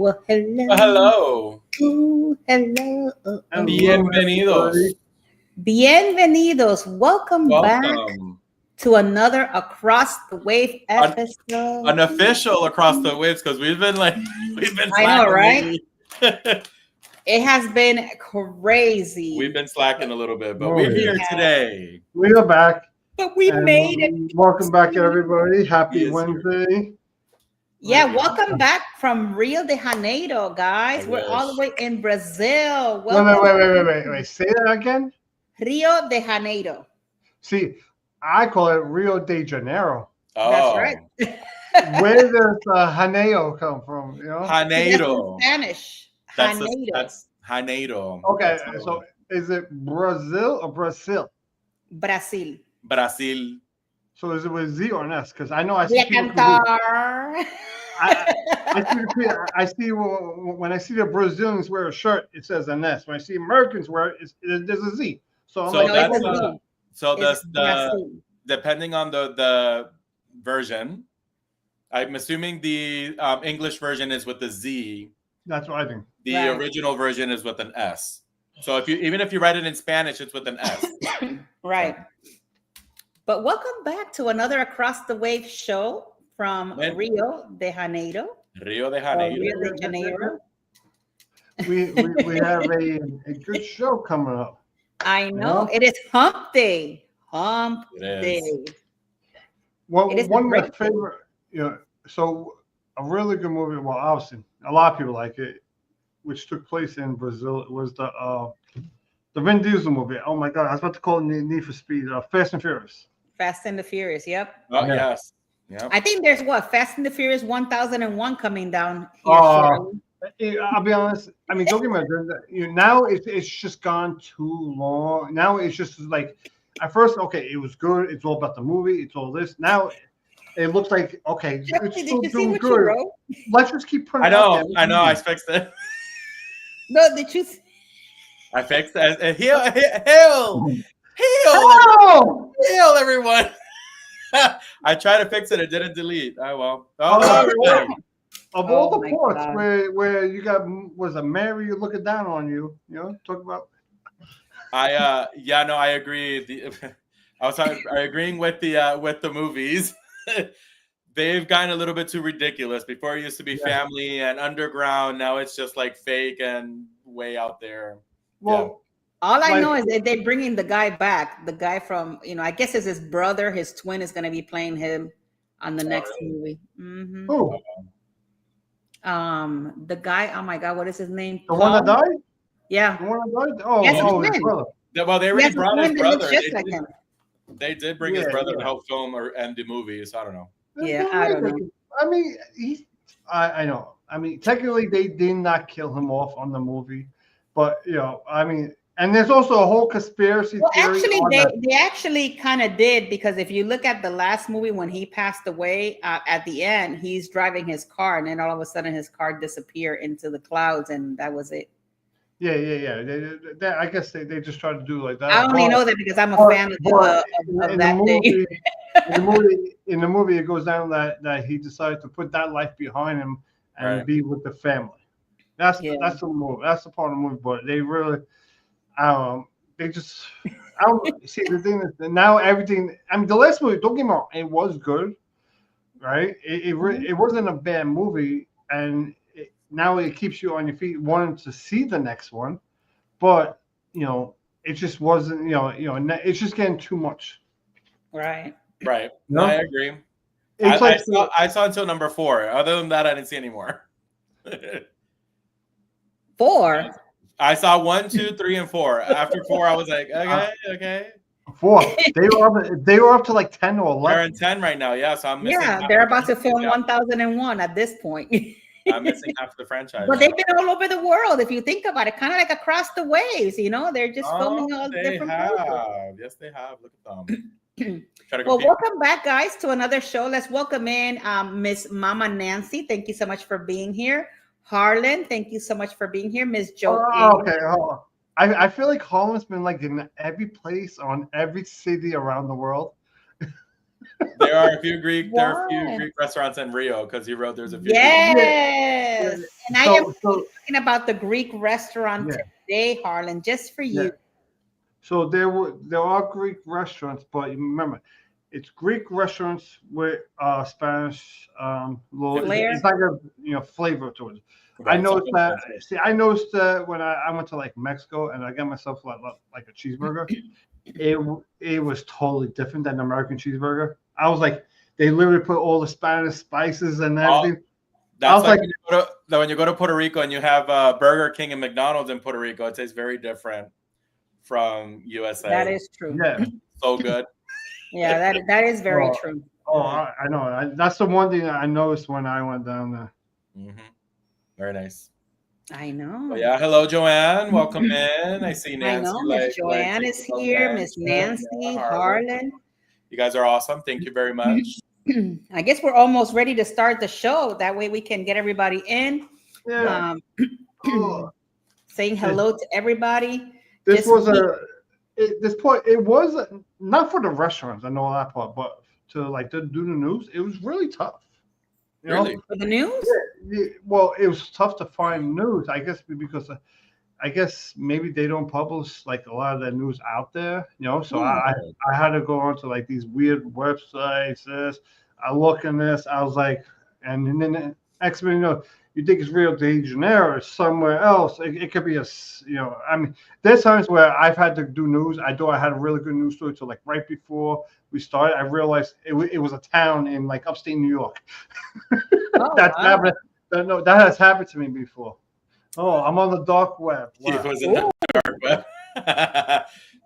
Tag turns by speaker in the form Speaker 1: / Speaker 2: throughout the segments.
Speaker 1: Well, hello.
Speaker 2: Hello.
Speaker 1: Hello.
Speaker 2: Bienvenidos.
Speaker 1: Bienvenidos. Welcome back
Speaker 2: Welcome.
Speaker 1: to another Across the Wave episode.
Speaker 2: Unofficial across the waves because we've been
Speaker 1: I know, right?
Speaker 2: lately.
Speaker 1: It has been crazy.
Speaker 2: We've been slacking a little bit, but we're here today.
Speaker 3: We are back.
Speaker 1: But we made it.
Speaker 3: Welcome back, everybody. Happy Wednesday.
Speaker 1: Yeah, welcome back from Rio de Janeiro, guys.
Speaker 2: I
Speaker 1: We're all the way in Brazil.
Speaker 3: Wait. Say that again.
Speaker 1: Rio de Janeiro.
Speaker 3: See, I call it Rio de Janeiro.
Speaker 2: Oh,
Speaker 1: That's right.
Speaker 3: Where does Janeiro come from? You know,
Speaker 2: Janeiro.
Speaker 1: That's in Spanish.
Speaker 2: That's Janeiro.
Speaker 3: Okay, so is it Brazil or Brazil?
Speaker 1: Brazil.
Speaker 2: Brazil.
Speaker 3: So is it with Z or an S? Because I know I see people. I see when I see the Brazilians wear a shirt, it says an S. When I see Americans wear it, there's a Z. So
Speaker 2: that's depending on the version. I'm assuming the English version is with the Z.
Speaker 3: That's what I think.
Speaker 2: The original version is with an S. So even if you write it in Spanish, it's with an S.
Speaker 1: Right. But welcome back to another Across the Wave show from Rio de Janeiro.
Speaker 2: Rio de Janeiro.
Speaker 1: Rio de Janeiro.
Speaker 3: We have a good show coming up.
Speaker 1: I know. It is Hump Day. Hump Day.
Speaker 3: Well, one of my favorite, so a really good movie. Well, obviously, a lot of people like it, which took place in Brazil. It was the Vin Diesel movie. Oh my God, I was about to call it Need for Speed. Fast and Furious.
Speaker 1: Fast and the Furious. Yep.
Speaker 2: Oh yes. Yep.
Speaker 1: I think there's Fast and the Furious 1001 coming down here.
Speaker 3: I'll be honest. I mean, don't get me wrong. Now it's just gone too long. Now it's just like at first, okay, it was good. It's all about the movie. It's all this. Now it looks like okay, it's still doing good. Let's just keep putting.
Speaker 2: I know. I fixed it.
Speaker 1: No, did you?
Speaker 2: I fixed it. Heal, everyone. I tried to fix it. It didn't delete. Oh well.
Speaker 3: Of all the ports where you got was a Mary looking down on you, talk about.
Speaker 2: I agree. I agreeing with the movies. They've gotten a little bit too ridiculous. Before it used to be family and underground. Now it's just like fake and way out there.
Speaker 3: Well,
Speaker 1: all I know is that they're bringing the guy back. The guy from, I guess it's his brother. His twin is going to be playing him on the next movie. Mm-hmm.
Speaker 3: Who?
Speaker 1: The guy. Oh my God, what is his name?
Speaker 3: The one that died?
Speaker 1: Yeah.
Speaker 3: The one that died? Oh, his brother.
Speaker 2: Well, they already brought his brother.
Speaker 1: They
Speaker 2: did bring his brother to help film or end the movie. So I don't know.
Speaker 1: Yeah, I don't know.
Speaker 3: I mean, I know. I mean, technically, they did not kill him off on the movie, but I mean, and there's also a whole conspiracy theory.
Speaker 1: Actually, they actually kind of did, because if you look at the last movie when he passed away, at the end, he's driving his car, and then all of a sudden his car disappeared into the clouds, and that was it.
Speaker 3: Yeah. I guess they just tried to do like that.
Speaker 1: I only know that because I'm a fan of that movie.
Speaker 3: In the movie, it goes down that he decided to put that life behind him and be with the family. That's the movie. That's the part of the movie. But they really, they just. I don't see the thing is that now everything. I mean, the last movie. Don't get me wrong, it was good, right? It wasn't a bad movie, and now it keeps you on your feet wanting to see the next one, but it just wasn't. It's just getting too much.
Speaker 1: Right.
Speaker 3: No?
Speaker 2: I agree. I saw until number 4. Other than that, I didn't see anymore.
Speaker 1: 4.
Speaker 2: I saw 1, 2, 3, and 4. After 4, I was like, okay.
Speaker 3: 4. They were up to like 10 or 11.
Speaker 2: They're in 10 right now. Yeah, so I'm missing.
Speaker 1: Yeah, they're about to film 1001 at this point.
Speaker 2: I'm missing half the franchise.
Speaker 1: But they've been all over the world. If you think about it, kind of like Across the Waves. They're just filming all different places.
Speaker 2: Yes, they have. Look at them.
Speaker 1: Well, welcome back, guys, to another show. Let's welcome in Miss Mama Nancy. Thank you so much for being here. Harlan, thank you so much for being here. Miss Joe.
Speaker 3: Okay, hold on. I feel like Harlan's been like in every place on every city around the world.
Speaker 2: There are a few Greek restaurants in Rio because he wrote there's a few.
Speaker 1: Yes. And I am talking about the Greek restaurant today, Harlan, just for you.
Speaker 3: So there are Greek restaurants, but remember, it's Greek restaurants with Spanish
Speaker 1: Flair.
Speaker 3: it's like a flavor to it.
Speaker 2: Right,
Speaker 3: I noticed that. See, I noticed that when I went to like Mexico and I got myself like a cheeseburger, it was totally different than an American cheeseburger. I was like, they literally put all the Spanish spices and everything.
Speaker 2: That's like when you go to Puerto Rico and you have Burger King and McDonald's in Puerto Rico, it tastes very different from USA.
Speaker 1: That is true.
Speaker 3: Yeah,
Speaker 2: so good.
Speaker 1: Yeah, that is very true.
Speaker 3: Oh, I know. That's the one thing I noticed when I went down there.
Speaker 2: Mm-hmm. Very nice.
Speaker 1: I know.
Speaker 2: Well, yeah. Hello, Joanne. Welcome in. I see Nancy.
Speaker 1: I know. Miss Joanne is here. Miss Nancy, Harlan.
Speaker 2: You guys are awesome. Thank you very much.
Speaker 1: I guess we're almost ready to start the show. That way we can get everybody in.
Speaker 3: Yeah.
Speaker 1: Saying hello to everybody.
Speaker 3: This was this point. It was not for the restaurants. I know that part, but to do the news, it was really tough.
Speaker 2: Really?
Speaker 1: For the news?
Speaker 3: Yeah, well, it was tough to find news. I guess because I guess maybe they don't publish like a lot of that news out there. So I had to go onto like these weird websites. I look in this. I was like, and then next minute, you think it's Rio de Janeiro or somewhere else. It could be I mean, there's times where I've had to do news. I had a really good news story. So like right before we started, I realized it was a town in like upstate New York. Happened. No, that has happened to me before. Oh, I'm on the dark web. Wow.
Speaker 2: It was in the dark web.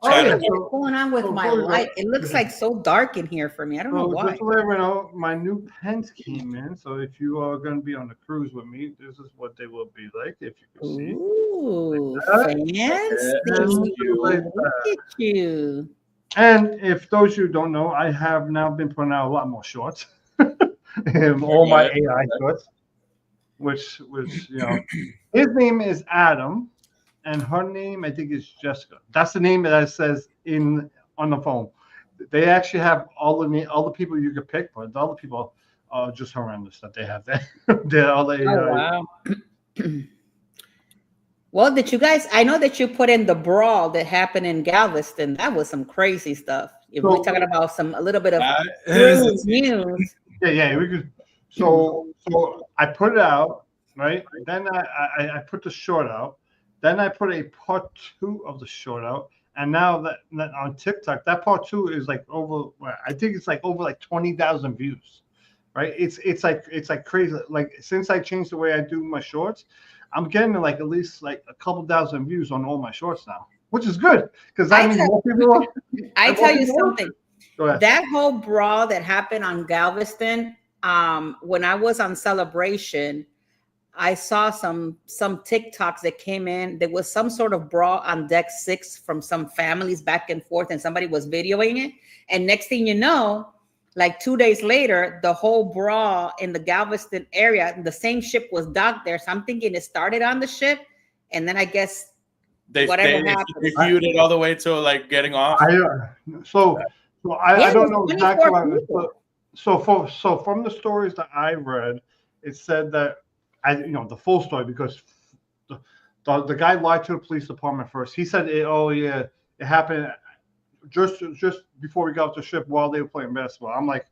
Speaker 1: What's going on with my light? It looks like so dark in here for me. I don't know why.
Speaker 3: Just to let everyone know, my new pens came in. So if you are going to be on the cruise with me, this is what they will be like. If you can see.
Speaker 1: Ooh, fancy! Look at you.
Speaker 3: And if those who don't know, I have now been putting out a lot more shorts. All my AI shorts, which his name is Adam. And her name, I think, is Jessica. That's the name that it says on the phone. They actually have all the people you could pick, but the other people are just horrendous that they have there.
Speaker 1: Wow. Well, did you guys? I know that you put in the brawl that happened in Galveston. That was some crazy stuff. If we're talking about a little bit of news.
Speaker 3: Yeah, we could. So I put it out, right? Then I put the short out. Then I put a part 2 of the short out, and now that on TikTok, that part 2 is like over. I think it's like over like 20,000 views, right? It's like crazy. Like since I changed the way I do my shorts, I'm getting like at least like a couple thousand views on all my shorts now, which is good because that means more people.
Speaker 1: I tell you something.
Speaker 3: Go ahead.
Speaker 1: That whole brawl that happened on Galveston, when I was on Celebration. I saw some TikToks that came in. There was some sort of brawl on deck 6 from some families back and forth, and somebody was videoing it. And next thing you know, like 2 days later, the whole brawl in the Galveston area, the same ship was docked there. So I'm thinking it started on the ship, and then I guess whatever happened.
Speaker 2: They viewed it all the way to like getting off.
Speaker 3: I don't know exactly what. So from the stories that I read, it said that. The full story because the guy lied to the police department first. He said, it happened just before we got off the ship while they were playing basketball. I'm like,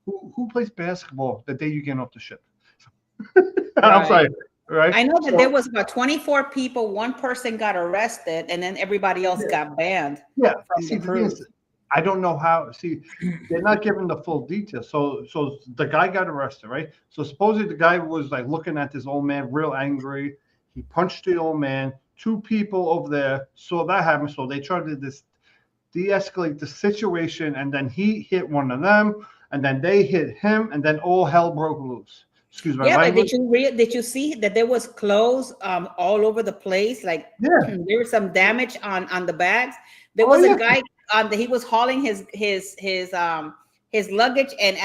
Speaker 3: who plays basketball the day you get off the ship? I'm sorry, right?
Speaker 1: I know that there was about 24 people. One person got arrested, and then everybody else got banned.
Speaker 3: Yeah,
Speaker 1: from the cruise.
Speaker 3: I don't know how. See, they're not giving the full details. So the guy got arrested, right? So supposedly the guy was like looking at this old man, real angry. He punched the old man. 2 people over there saw that happen, so they tried to de-escalate the situation, and then he hit one of them, and then they hit him, and then all hell broke loose. Excuse me.
Speaker 1: Yeah, but did you see that there was clothes all over the place? Like there was some damage on the bags. There was a guy. He was hauling his luggage, and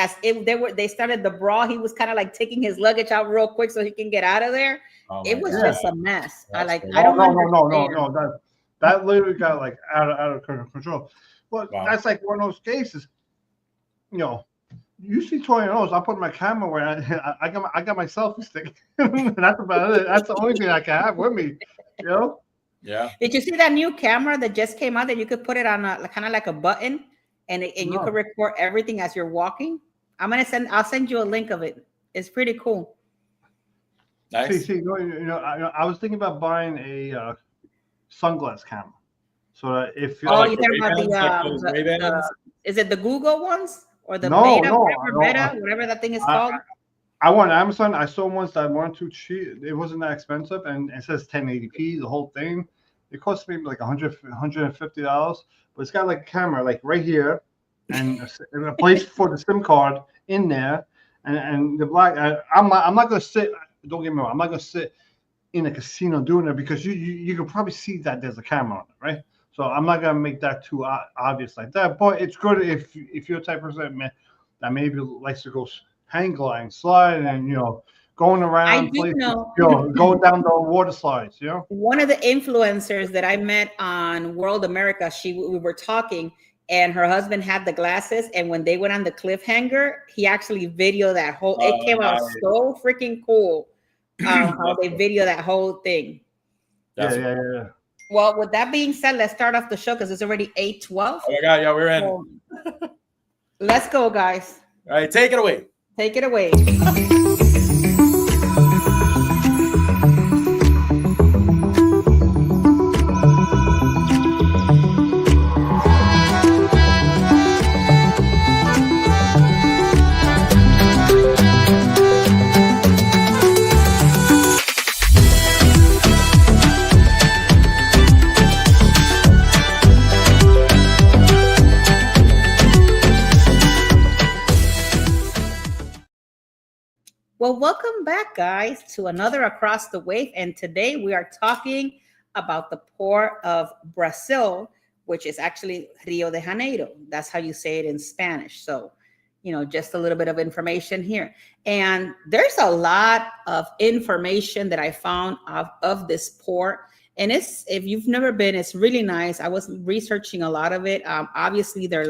Speaker 1: they started the brawl. He was kind of like taking his luggage out real quick so he can get out of there. It was just a mess. I don't know.
Speaker 3: That literally got like out of control. But that's like one of those cases. you see tornadoes, I put my camera where I got my selfie stick. That's about it. That's the only thing I can have with me. You know?
Speaker 2: Yeah.
Speaker 1: Did you see that new camera that just came out that you could put it on a kind of like a button, and you could record everything as you're walking? I'll send you a link of it. It's pretty cool.
Speaker 2: Nice.
Speaker 3: See, I was thinking about buying a sunglass camera, so that if
Speaker 1: Oh,
Speaker 2: like
Speaker 1: you're
Speaker 2: the
Speaker 1: talking about
Speaker 2: Ray-Bans, like those Ray-Bans?
Speaker 1: is it the Google ones or the
Speaker 3: no,
Speaker 1: Beta, whatever that thing is
Speaker 3: I,
Speaker 1: called?
Speaker 3: I went on Amazon. I saw ones that weren't too cheap. It wasn't that expensive, and it says 1080p. The whole thing. It cost me like $150, but it's got like a camera like right here, and a place for the SIM card in there, and the black. I'm not gonna sit. Don't get me wrong. I'm not gonna sit in a casino doing it because you can probably see that there's a camera on it, right? So I'm not gonna make that too obvious like that. But it's good if you're the type of person that maybe likes to go hang gliding, slide, and going around
Speaker 1: I do know.
Speaker 3: going down the water slides.
Speaker 1: One of the influencers that I met on World America, we were talking, and her husband had the glasses, and when they went on the cliffhanger, he actually videoed that whole. It came out so freaking cool. How they video that whole thing.
Speaker 3: Yeah.
Speaker 1: Well, with that being said, let's start off the show because it's already 8:12.
Speaker 2: Oh my God, yeah, we're in.
Speaker 1: So, let's go, guys.
Speaker 2: All right, take it away.
Speaker 1: Take it away. Well, welcome back, guys, to another Across the Wave. And today we are talking about the port of Brazil, which is actually Rio de Janeiro. That's how you say it in Spanish. So, just a little bit of information here. And there's a lot of information that I found of this port. And if you've never been, it's really nice. I was researching a lot of it. Obviously, their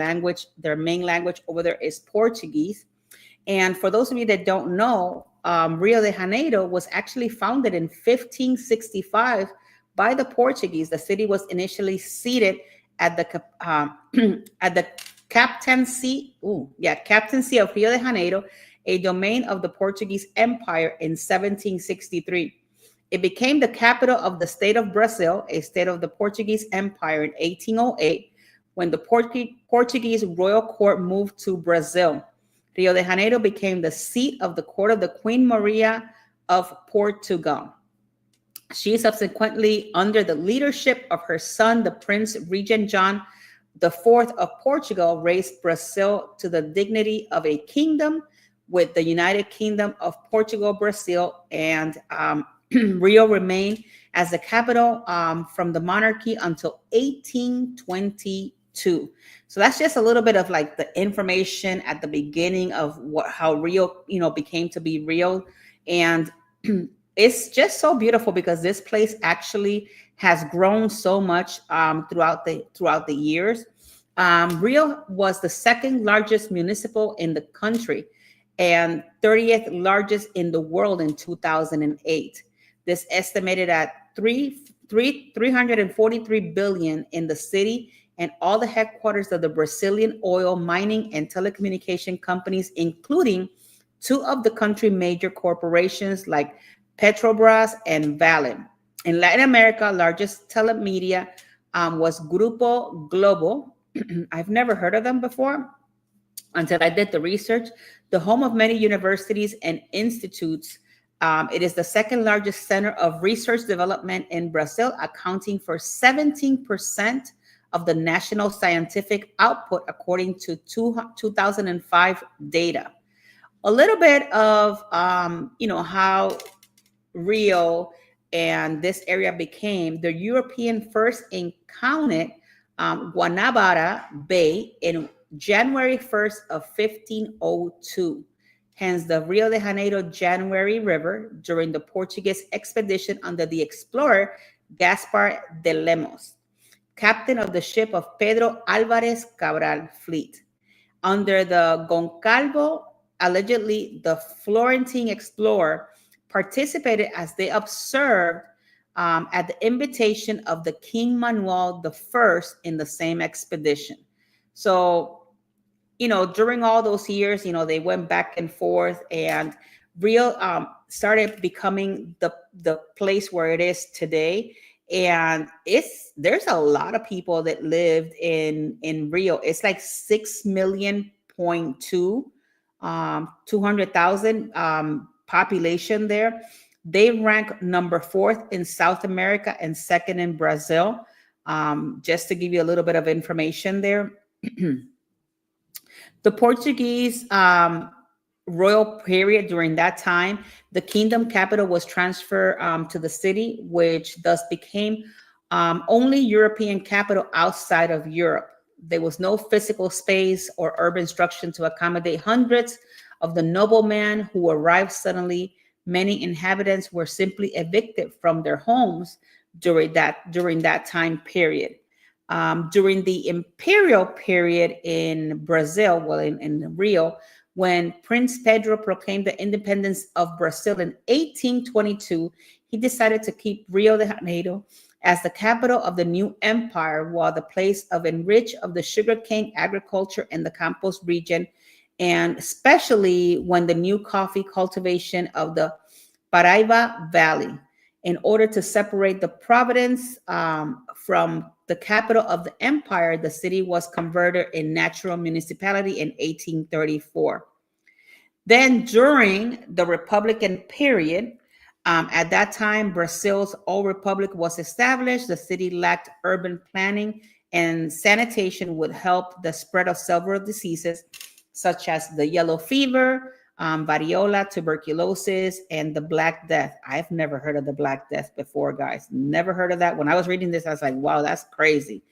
Speaker 1: main language over there is Portuguese. And for those of you that don't know, Rio de Janeiro was actually founded in 1565 by the Portuguese. The city was initially seated at the captaincy of Rio de Janeiro, a domain of the Portuguese Empire in 1763. It became the capital of the state of Brazil, a state of the Portuguese Empire, in 1808, when the Portuguese royal court moved to Brazil. Rio de Janeiro became the seat of the court of the Queen Maria of Portugal. She subsequently, under the leadership of her son, the Prince Regent John IV of Portugal, raised Brazil to the dignity of a kingdom with the United Kingdom of Portugal, Brazil, and Rio remained as the capital from the monarchy until 1822. So that's just a little bit of like the information at the beginning of how Rio, became to be Rio. And it's just so beautiful because this place actually has grown so much throughout the years. Rio was the second largest municipal in the country and 30th largest in the world in 2008. This estimated at 343 billion in the city, and all the headquarters of the Brazilian oil, mining, and telecommunication companies, including two of the country's major corporations like Petrobras and Vale. In Latin America, largest telemedia was Grupo Globo. I've never heard of them before until I did the research. The home of many universities and institutes. It is the second largest center of research development in Brazil, accounting for 17% of the national scientific output, according to 2005 data. A little bit of, how Rio and this area became. The European first encountered Guanabara Bay in January 1st of 1502. Hence the Rio de Janeiro January River during the Portuguese expedition under the explorer Gaspar de Lemos, captain of the ship of Pedro Alvarez Cabral fleet. under the Goncalvo. Allegedly, the Florentine explorer participated as they observed at the invitation of the King Manuel I in the same expedition. So, during all those years, they went back and forth, and Rio started becoming the place where it is today. And there's a lot of people that lived in Rio. It's like 6,000,000.2 200,000 population there. They rank number 4th in South America and 2nd in Brazil. Just to give you a little bit of information there. The Portuguese royal period, during that time, the kingdom capital was transferred to the city, which thus became only European capital outside of Europe. There was no physical space or urban structure to accommodate hundreds of the noblemen who arrived suddenly. Many inhabitants were simply evicted from their homes during that time period. During the imperial period in Brazil, in Rio, when Prince Pedro proclaimed the independence of Brazil in 1822, he decided to keep Rio de Janeiro as the capital of the new empire, while the place of enrich of the sugarcane agriculture in the Campos region, and especially when the new coffee cultivation of the Paraiba Valley. In order to separate the province from the capital of the empire, the city was converted in natural municipality in 1834. Then during the Republican period, at that time, Brazil's old republic was established. The city lacked urban planning, and sanitation would help the spread of several diseases, such as the yellow fever, variola, tuberculosis, and the Black Death. I've never heard of the Black Death before, guys. Never heard of that. When I was reading this, I was like, wow, that's crazy.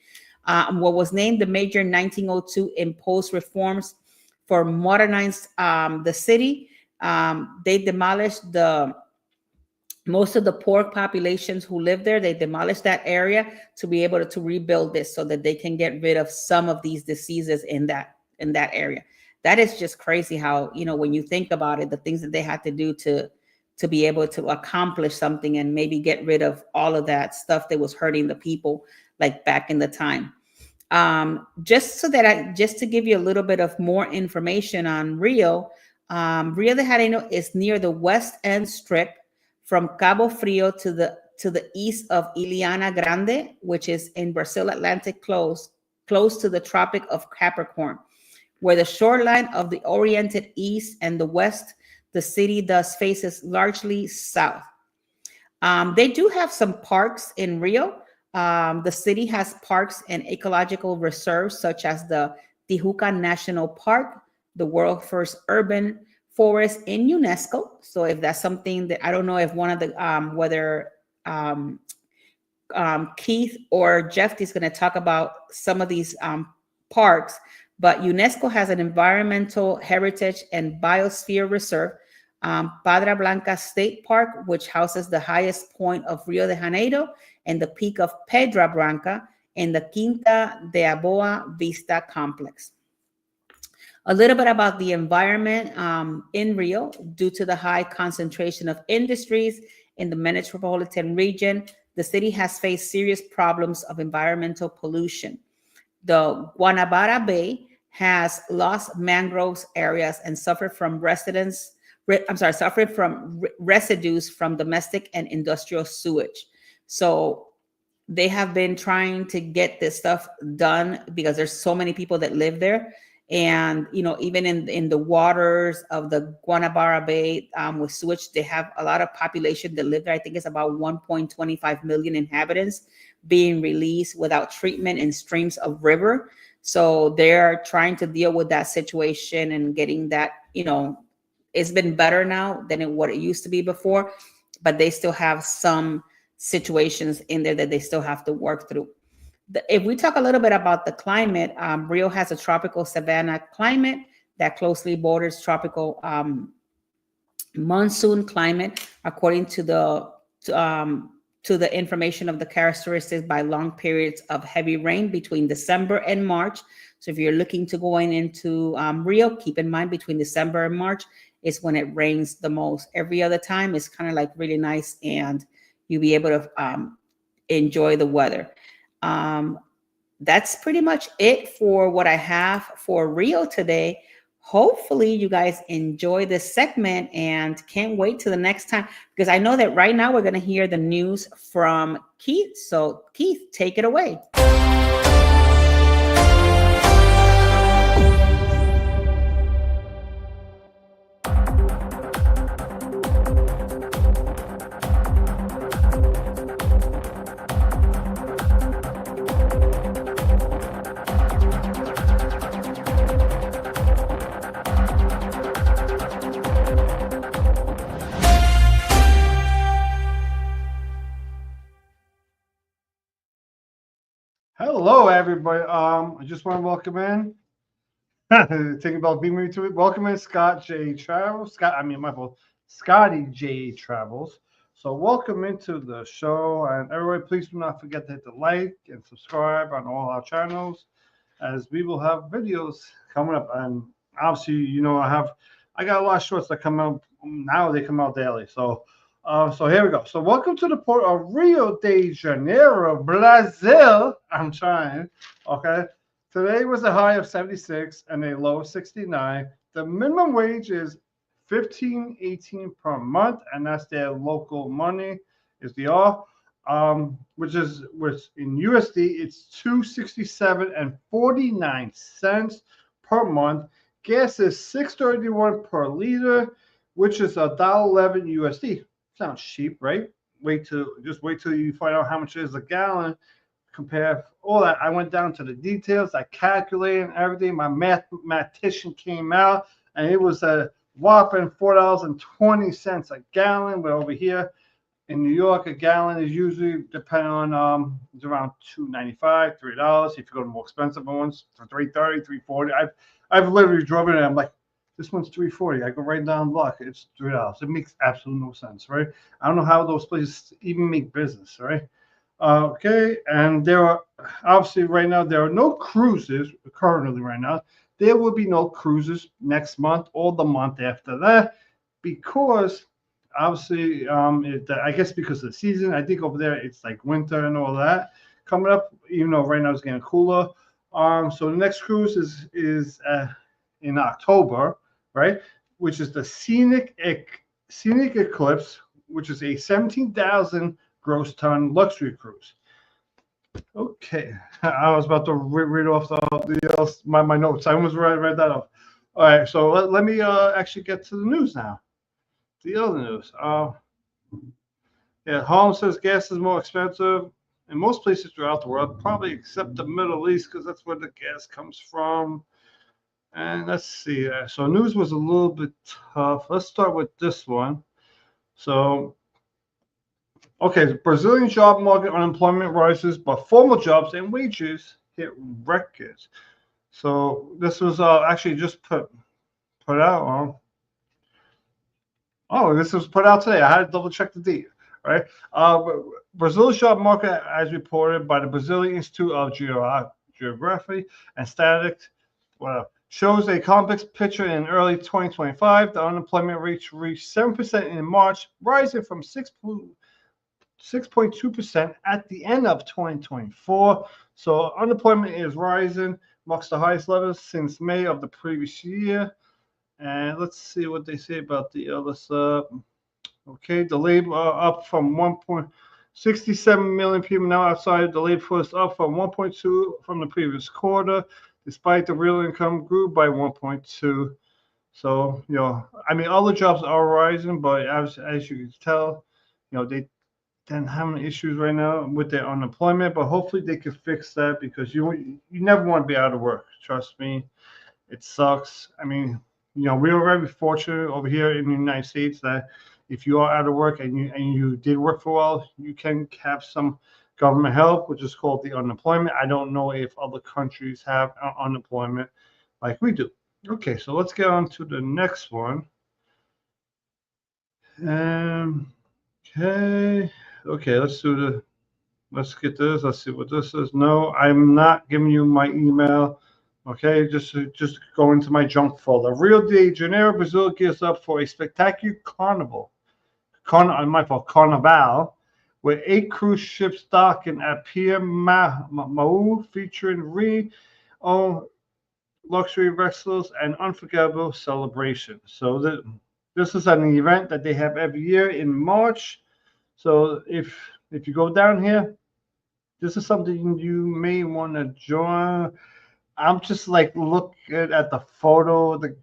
Speaker 1: What was named the Major in 1902 imposed reforms for modernize the city. They demolished most of the poor populations who lived there. They demolished that area to be able to rebuild this so that they can get rid of some of these diseases in that area. That is just crazy how, when you think about it, the things that they had to do to be able to accomplish something and maybe get rid of all of that stuff that was hurting the people, like back in the time. Just to give you a little bit of more information on Rio, Rio de Janeiro is near the West End Strip from Cabo Frio to the east of Ilha Grande, which is in Brazil Atlantic, close to the Tropic of Capricorn, where the shoreline of the oriented east and the west, the city thus faces largely south. They do have some parks in Rio. The city has parks and ecological reserves, such as the Tijuca National Park, the world's first urban forest in UNESCO. So if that's something that, I don't know if one of the, whether Keith or Jeff is going to talk about some of these parks, but UNESCO has an environmental heritage and biosphere reserve, Padre Blanca State Park, which houses the highest point of Rio de Janeiro and the peak of Pedra Branca in the Quinta de Boa Vista complex. A little bit about the environment in Rio. Due to the high concentration of industries in the metropolitan region, the city has faced serious problems of environmental pollution. The Guanabara Bay has lost mangroves areas and suffered from residues from domestic and industrial sewage. So they have been trying to get this stuff done because there's so many people that live there. And, even in the waters of the Guanabara Bay with sewage, they have a lot of population that live there. I think it's about 1.25 million inhabitants being released without treatment in streams of river. So they're trying to deal with that situation and getting that, it's been better now than what it used to be before, but they still have some situations in there that they still have to work through. If we talk a little bit about the climate, Rio has a tropical savanna climate that closely borders tropical monsoon climate, according to the information of the characteristics by long periods of heavy rain between December and March. So if you're looking to going into Rio, keep in mind between December and March is when it rains the most. Every other time is kind of like really nice, and you'll be able to enjoy the weather. That's pretty much it for what I have for Rio today. Hopefully you guys enjoy this segment and can't wait till the next time, because I know that right now we're going to hear the news from Keith. So Keith, take it away.
Speaker 3: Hello, everybody. I just want to welcome in. Thinking about being moved to it. Welcome in, Scott J. Travels. Scotty J. Travels. So welcome into the show, and everybody, please do not forget to hit the like and subscribe on all our channels, as we will have videos coming up. And obviously, you know, I got a lot of shorts that come out now. They come out daily. So here we go. So welcome to the port of Rio de Janeiro, Brazil. I'm trying. Okay. Today was a high of 76 and a low of 69. The minimum wage is $15.18 per month, and that's their local money. Is the all. Which in USD it's $267.49 per month. Gas is $6.31 per liter, which is $1.11 USD. Sounds cheap, right? Wait till you find out how much it is a gallon. Compare all that. I went down to the details. I calculated everything. My mathematician came out, and it was a whopping $4.20 a gallon. But over here in New York, a gallon is usually, depending on it's around $2.95, $3. If you go to more expensive ones, for $3.30, $3.40. I've literally driven it. I'm like, this one's $3.40. I go right down the block. It's $3. It makes absolutely no sense, right? I don't know how those places even make business, right? Okay, and there are obviously right now there are no cruises currently right now. There will be no cruises next month or the month after that, because obviously I guess because of the season. I think over there it's like winter and all that coming up. Even though right now it's getting cooler. So the next cruise is in October, right? Which is the Scenic Eclipse, which is a 17,000 gross ton luxury cruise. Okay, I was about to read off my notes. I almost read that off. All right, so let me actually get to the news now. The other news. Yeah, Holland says gas is more expensive in most places throughout the world, probably except the Middle East, because that's where the gas comes from. And let's see. So news was a little bit tough. Let's start with this one. So, okay, the Brazilian job market unemployment rises, but formal jobs and wages hit records. So this was actually just put out. This was put out today. I had to double check the date. Right. Brazil's job market, as reported by the Brazilian Institute of Geography and Statistics, shows a complex picture in early 2025. The unemployment rate reached 7% in March, rising from 6.2% at the end of 2024. So unemployment is rising, marks the highest level since May of the previous year. And let's see what they say about the other stuff. Okay, the labor up from 1.67 million people now outside the labor force, up from 1.2 from the previous quarter, despite the real income grew by 1.2. So, I mean, all the jobs are rising, but as you can tell, they don't have any issues right now with their unemployment, but hopefully they can fix that, because you never want to be out of work. Trust me, it sucks. I mean, we are very fortunate over here in the United States that if you are out of work and you did work for a while, you can have some government help, which is called the unemployment. I don't know if other countries have unemployment like we do. Okay, so let's get on to the next one. Okay, let's get this. Let's see what this is. No, I'm not giving you my email. Okay, just go into my junk folder. Rio de Janeiro, Brazil gears up for a spectacular carnival. My fault, Carnival, with 8 cruise ships docking at Pier Mau, featuring Rio luxury vessels and unforgettable celebration. So this is an event that they have every year in March. So if you go down here, this is something you may want to join. I'm just like looking at the photo. The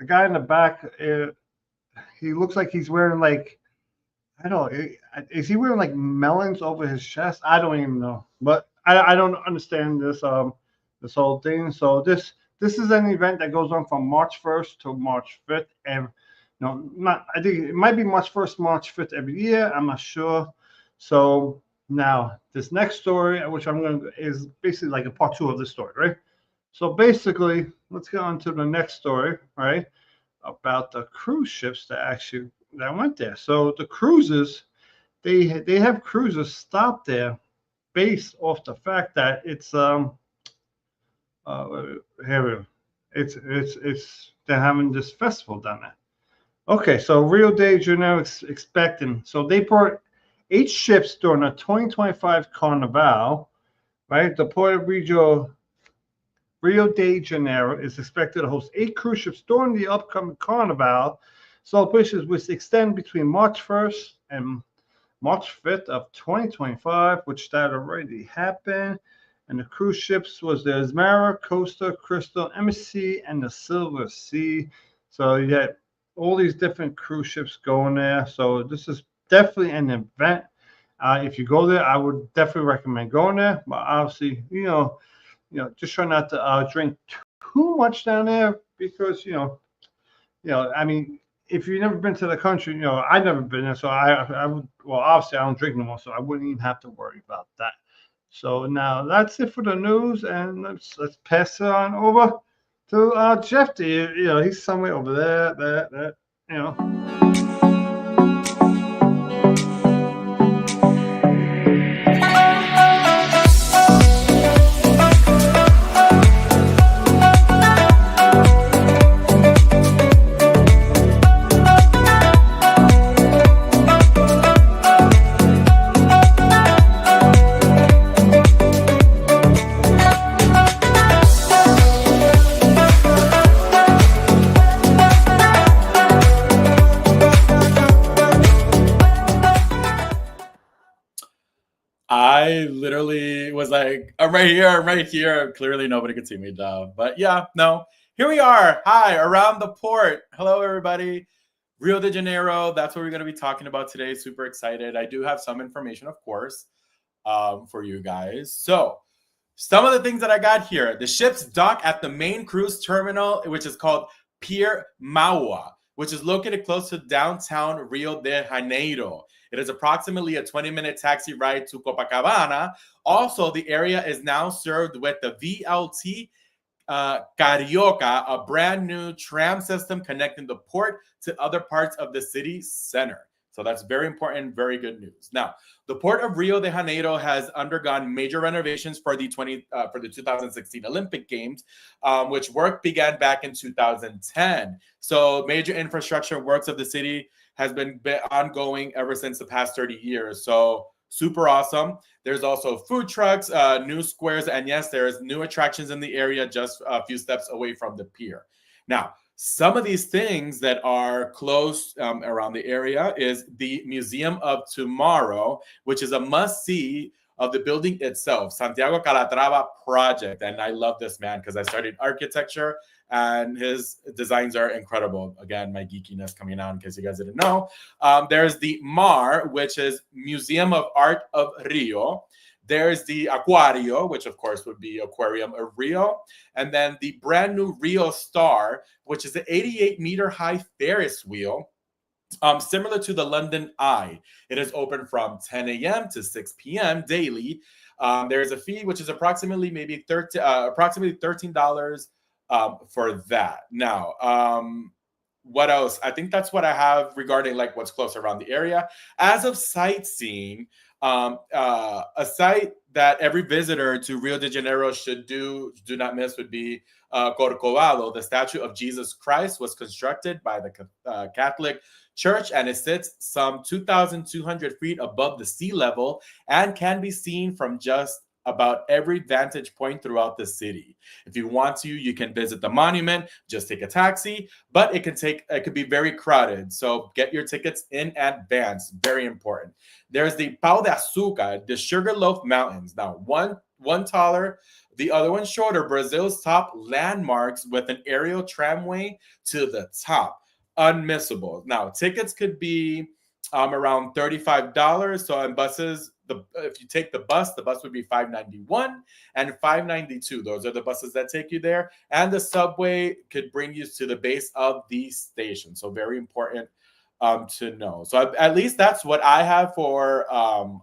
Speaker 3: guy in the back, he looks like he's wearing like, I don't know, is he wearing like melons over his chest? I don't even know, but I don't understand this whole thing. So this is an event that goes on from March 1st to March 5th, and no, not I think it might be March 1st, March 5th every year. I'm not sure. So now this next story, which I'm going to, is basically like a part 2 of this story, right? So basically, let's get on to the next story, right? About the cruise ships that went there. So the cruises, they have cruises stopped there based off the fact that it's here it's they're having this festival down there. Okay, so Rio de Janeiro expecting, so they brought 8 ships during the 2025 Carnival, right? The Rio de Janeiro is expected to host 8 cruise ships during the upcoming Carnival celebrations, which extend between March 1st and March 5th of 2025, which that already happened. And the cruise ships was the Esmera, Costa, Crystal, MSC, and the Silver Sea. So you had all these different cruise ships going there. So this is definitely an event. If you go there, I would definitely recommend going there. But obviously, just try not to drink too much down there because I mean, if you've never been to the country, I've never been there, so I would. Well, obviously, I don't drink no more, so I wouldn't even have to worry about that. So now that's it for the news, and let's pass it on over to Jeff. He's somewhere over there.
Speaker 2: I literally was like, I'm right here, I'm right here. Clearly nobody could see me, though. But yeah, no. Here we are. Hi, around the port. Hello, everybody. Rio de Janeiro. That's what we're going to be talking about today. Super excited. I do have some information, of course, for you guys. So some of the things that I got here. The ships dock at the main cruise terminal, which is called Pier Maua, which is located close to downtown Rio de Janeiro. It is approximately a 20-minute taxi ride to Copacabana. Also, the area is now served with the VLT Carioca, a brand new tram system connecting the port to other parts of the city center. So that's very important, very good news. Now, the port of Rio de Janeiro has undergone major renovations for the 2016 Olympic Games, which work began back in 2010. So major infrastructure works of the city has been ongoing ever since the past 30 years. So super awesome. There's also food trucks, new squares, and yes, there's new attractions in the area just a few steps away from the pier. Now, some of these things that are close around the area is the Museum of Tomorrow, which is a must-see of the building itself, Santiago Calatrava project. And I love this man because I studied architecture and his designs are incredible. Again, my geekiness coming out in case you guys didn't know. There's the MAR, which is Museum of Art of Rio. There's the Aquario, which of course would be Aquarium of Rio. And then the brand new Rio Star, which is an 88-meter high Ferris wheel, similar to the London Eye. It is open from 10 a.m. to 6 p.m. daily. There's a fee, which is approximately $13 for that. Now, what else? I think that's what I have regarding like what's close around the area. As of sightseeing, A site that every visitor to Rio de Janeiro should do not miss would be Corcovado. The statue of Jesus Christ was constructed by the Catholic Church, and it sits some 2,200 feet above the sea level and can be seen from just about every vantage point throughout the city. If you want to, you can visit the monument, just take a taxi, but it could be very crowded. So get your tickets in advance. Very important. There's the Pau de Açúcar, the Sugarloaf Mountains. Now, one taller, the other one shorter, Brazil's top landmarks with an aerial tramway to the top. Unmissable. Now, tickets could be around $35. So on buses, if you take the bus would be $5.91 and $5.92. Those are the buses that take you there. And the subway could bring you to the base of the station. So very important to know. So at least that's what I have for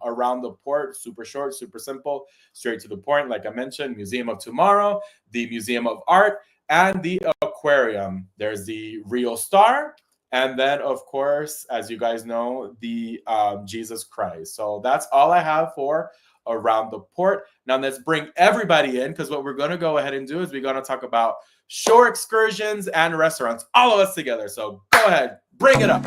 Speaker 2: around the port. Super short, super simple, straight to the point. Like I mentioned, Museum of Tomorrow, the Museum of Art, and the aquarium. There's the Rio Star. And then, of course, as you guys know, the Jesus Christ. So that's all I have for around the port. Now let's bring everybody in, because what we're going to go ahead and do is we're going to talk about shore excursions and restaurants, all of us together. So go ahead, bring it up.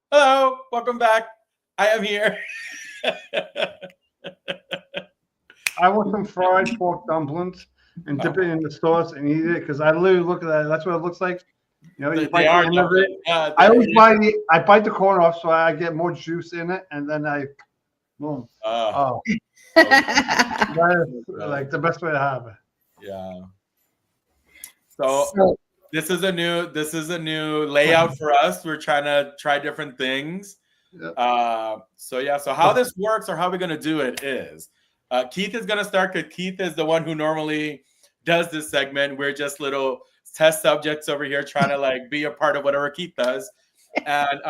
Speaker 2: Hello, welcome back. I am here.
Speaker 3: I want some fried pork dumplings and dip it in the sauce and eat it, because I literally look at that. That's what it looks like. You know, you bite the end of it.
Speaker 2: Yeah,
Speaker 3: I always bite the corn off so I get more juice in it, and then boom. That is like the best way to have it.
Speaker 2: Yeah. So this is a new layout for us. We're trying to try different things. Yep. So how this works, or how we're gonna do it, is Keith is gonna start, because Keith is the one who normally does this segment. We're just little test subjects over here trying to be a part of whatever Keith does. And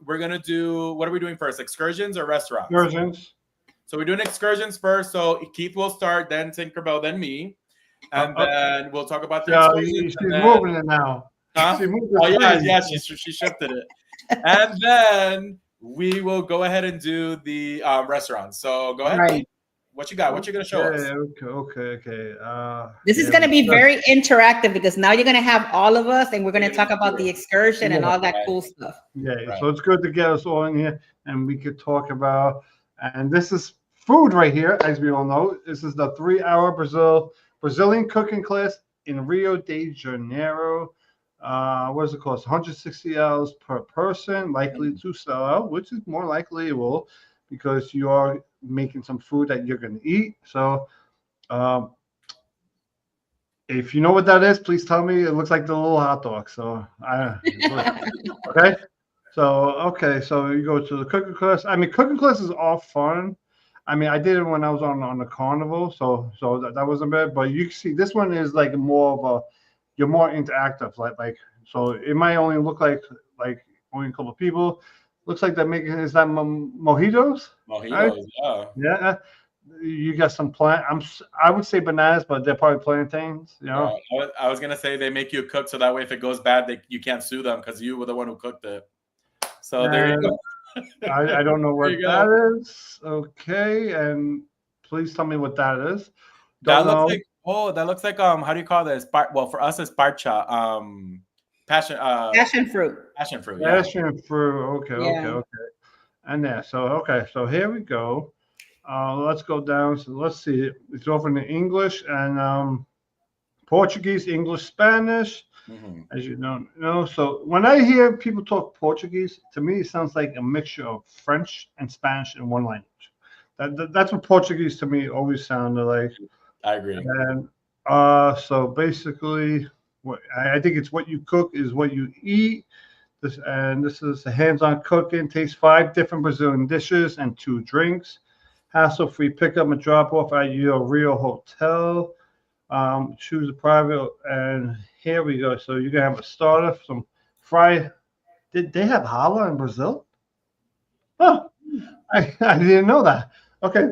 Speaker 2: we're gonna do, what are we doing first? Excursions or restaurants?
Speaker 3: Excursions.
Speaker 2: So we're doing excursions first. So Keith will start, then Tinkerbell, then me. And then we'll talk about the excursions.
Speaker 3: She's moving it now.
Speaker 2: Huh? She shifted it. And then we will go ahead and do the restaurants. So go ahead. Right. What you got? What you gonna show us?
Speaker 3: Okay.
Speaker 1: This is gonna be very interactive, because now you're gonna have all of us, and we're gonna talk about the excursion and all that cool stuff.
Speaker 3: Yeah. Right. So it's good to get us all in here, and we could talk about. And this is food right here, as we all know. This is the 3-hour Brazilian cooking class in Rio de Janeiro. What does it cost? $160 per person, likely to sell out, which is more likely it will, because you are making some food that you're going to eat. So if you know what that is, please tell me. It looks like the little hot dog. So okay. So you go to the cooking class. I mean, cooking class is all fun. I mean, I did it when I was on the carnival, so that wasn't bad. But you see, this one is more of you're more interactive, like so it might only look like only a couple of people. Looks like they're making, is that mojitos?
Speaker 2: Mojitos,
Speaker 3: right? Yeah. You got some I would say bananas, but they're probably plantains. You know.
Speaker 2: I was gonna say they make you cook, so that way if it goes bad, you can't sue them, because you were the one who cooked it. So there you go.
Speaker 3: I don't know what that is. Okay, and please tell me what that is.
Speaker 2: That looks like how do you call this? Well, for us it's parcha.
Speaker 1: Passion fruit.
Speaker 2: Passion fruit.
Speaker 3: Yeah. Passion fruit. Okay. And so here we go. Let's go down. So let's see. It's often in English and Portuguese, English, Spanish. Mm-hmm. As you don't know, so when I hear people talk Portuguese, to me it sounds like a mixture of French and Spanish in one language. That's what Portuguese to me always sounded like.
Speaker 2: I agree.
Speaker 3: And so basically, I think it's what you cook is what you eat. This is a hands-on cooking. Tastes 5 different Brazilian dishes and 2 drinks. hassle-free pickup and drop-off at your real hotel. Choose a private, and here we go. So you're gonna have a starter, some fried. Did they have challah in Brazil? Oh, I didn't know that. Okay,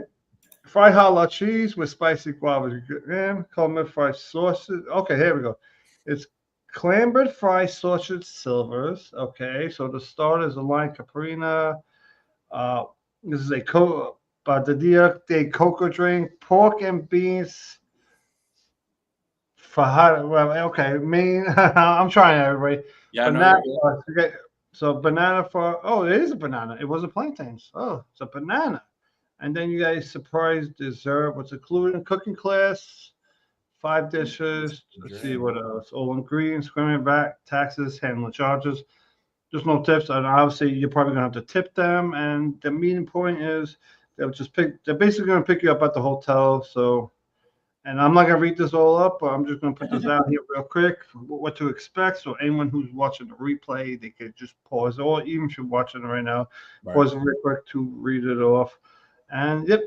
Speaker 3: fried challah cheese with spicy guava jam, calamari fried sausage. Okay, here we go. It's clambered fried sausage silvers. Okay, so the starter is a lime caprina. This is a padilla de coco drink, pork and beans. Fajada. Well, okay, me. I'm trying, everybody.
Speaker 2: Yeah,
Speaker 3: Banana.
Speaker 2: no,
Speaker 3: Okay, so banana for. Oh, it is a banana. It was a plantains. Oh, it's a banana. And then you guys surprise dessert. What's included in cooking class? 5 dishes. Let's see what else. All ingredients, screaming back, taxes, handling charges. There's no tips, and obviously you're probably gonna have to tip them. And the meeting point is they'll just pick. They're basically gonna pick you up at the hotel. So, and I'm not gonna read this all up, but I'm just gonna put this out here real quick. What to expect. So anyone who's watching the replay, they could just pause, or even if you're watching it right now, pause it real quick to read it off. And yep,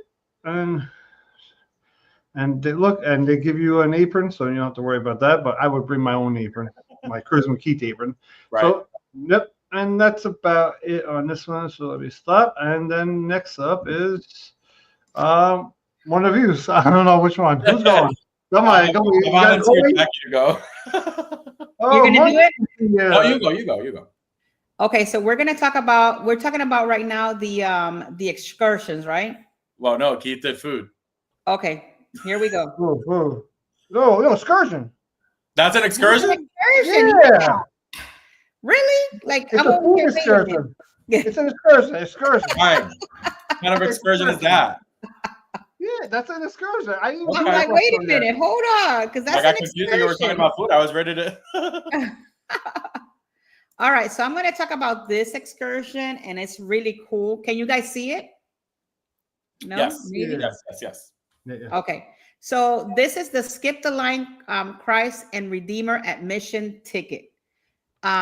Speaker 3: and they look, and they give you an apron, so you don't have to worry about that. But I would bring my own apron, my Charisma Keith apron.
Speaker 2: Right.
Speaker 3: So yep. And that's about it on this one. So let me stop. And then next up is one of you. So I don't know which one. Who's going? Come on, go.
Speaker 2: You volunteer Jackie to go.
Speaker 1: You're gonna do it?
Speaker 3: Yeah.
Speaker 2: No, you go.
Speaker 1: Okay, so we're talking about right now the excursions, right?
Speaker 2: Well, no, Keith did food.
Speaker 1: Okay, here we go.
Speaker 3: No, excursion.
Speaker 2: That's an excursion?
Speaker 1: Excursion,
Speaker 3: Yeah.
Speaker 1: Really? Like,
Speaker 3: It's a food excursion. It's an excursion.
Speaker 2: Fine. What kind of excursion is that?
Speaker 3: Yeah, that's an excursion.
Speaker 1: I'm like, wait a minute, hold on, because that's
Speaker 2: I got
Speaker 1: an
Speaker 2: confused
Speaker 1: excursion.
Speaker 2: when you were talking about food. I was ready to.
Speaker 1: All right, so I'm going to talk about this excursion, and it's really cool. Can you guys see it? No?
Speaker 2: Yes.
Speaker 1: Maybe?
Speaker 2: Yes.
Speaker 3: Yeah.
Speaker 1: Okay, so this is the Skip the Line Christ and Redeemer admission ticket. It's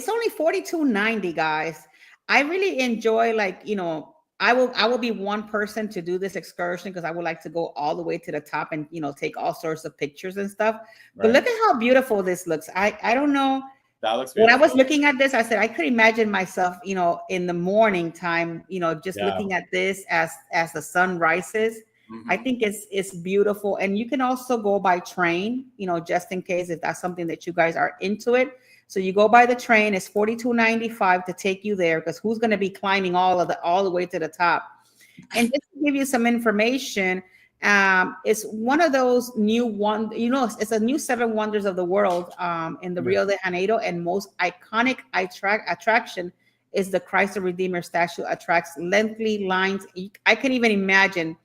Speaker 1: only $42.90, guys. I really enjoy, like, you know, I will be one person to do this excursion because I would like to go all the way to the top and, you know, take all sorts of pictures and stuff. Right. But look at how beautiful this looks. I don't know.
Speaker 2: That looks beautiful.
Speaker 1: When I was looking at this, I said I could imagine myself, you know, in the morning time, you know, just looking at this as the sun rises. Mm-hmm. I think it's beautiful. And you can also go by train, you know, just in case if that's something that you guys are into it. So you go by the train. It's $42.95 to take you there, because who's going to be climbing all the way to the top? And just to give you some information, it's one of those new one, you know, it's a new 7 wonders of the world in the Rio de Janeiro, and most iconic attraction is the Christ the Redeemer statue. Attracts lengthy lines. I can even imagine.